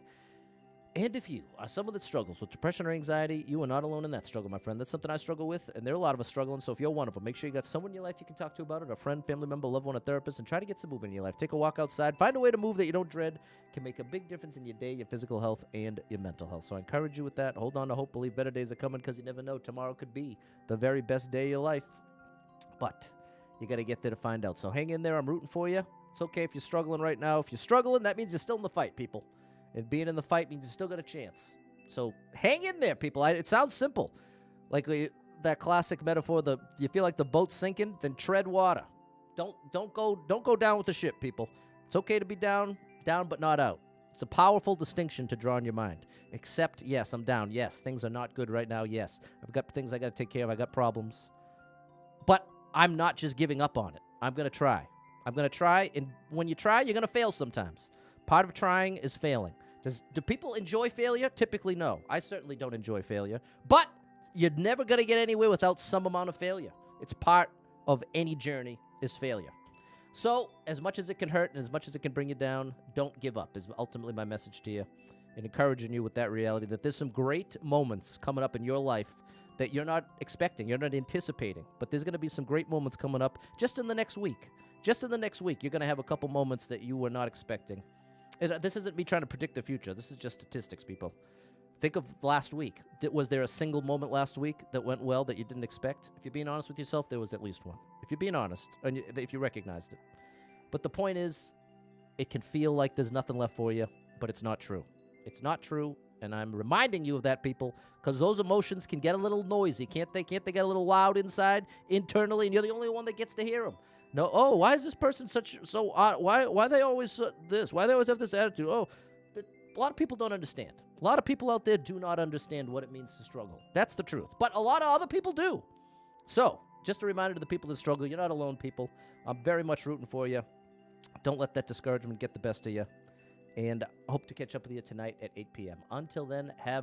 [SPEAKER 1] And if you are someone that struggles with depression or anxiety, you are not alone in that struggle, my friend. That's something I struggle with, and there are a lot of us struggling. So if you're one of them, make sure you got someone in your life you can talk to about it, a friend, family member, loved one, a therapist, and try to get some movement in your life. Take a walk outside. Find a way to move that you don't dread. Can make a big difference in your day, your physical health, and your mental health. So I encourage you with that. Hold on to hope, believe better days are coming, because you never know. Tomorrow could be the very best day of your life. But you got to get there to find out. So hang in there. I'm rooting for you. It's okay if you're struggling right now. If you're struggling, that means you're still in the fight, people. And being in the fight means you still got a chance. So hang in there, people. It sounds simple. Like that classic metaphor, you feel like the boat's sinking, then tread water. Don't go down with the ship, people. It's okay to be down but not out. It's a powerful distinction to draw in your mind. Except, yes, I'm down. Yes, things are not good right now. Yes, I've got things I got to take care of. I got problems. But I'm not just giving up on it. I'm going to try. And when you try, you're going to fail sometimes. Part of trying is failing. Do people enjoy failure? Typically, no. I certainly don't enjoy failure. But you're never going to get anywhere without some amount of failure. It's part of any journey is failure. So, as much as it can hurt and as much as it can bring you down, don't give up is ultimately my message to you. And encouraging you with that reality that there's some great moments coming up in your life that you're not expecting, you're not anticipating. But there's going to be some great moments coming up just in the next week. Just in the next week, you're going to have a couple moments that you were not expecting. This isn't me trying to predict the future. This is just statistics, people. Think of last week. Was there a single moment last week that went well that you didn't expect? If you're being honest with yourself, there was at least one. If you're being honest, and if you recognized it. But the point is, it can feel like there's nothing left for you, but it's not true. It's not true, and I'm reminding you of that, people, because those emotions can get a little noisy, can't they? Can't they get a little loud inside, internally, and you're the only one that gets to hear them. No, oh, why is this person so odd? Why they always this? Why they always have this attitude? Oh, a lot of people don't understand. A lot of people out there do not understand what it means to struggle. That's the truth. But a lot of other people do. So, just a reminder to the people that struggle, you're not alone, people. I'm very much rooting for you. Don't let that discouragement get the best of you. And hope to catch up with you tonight at 8 p.m. Until then, have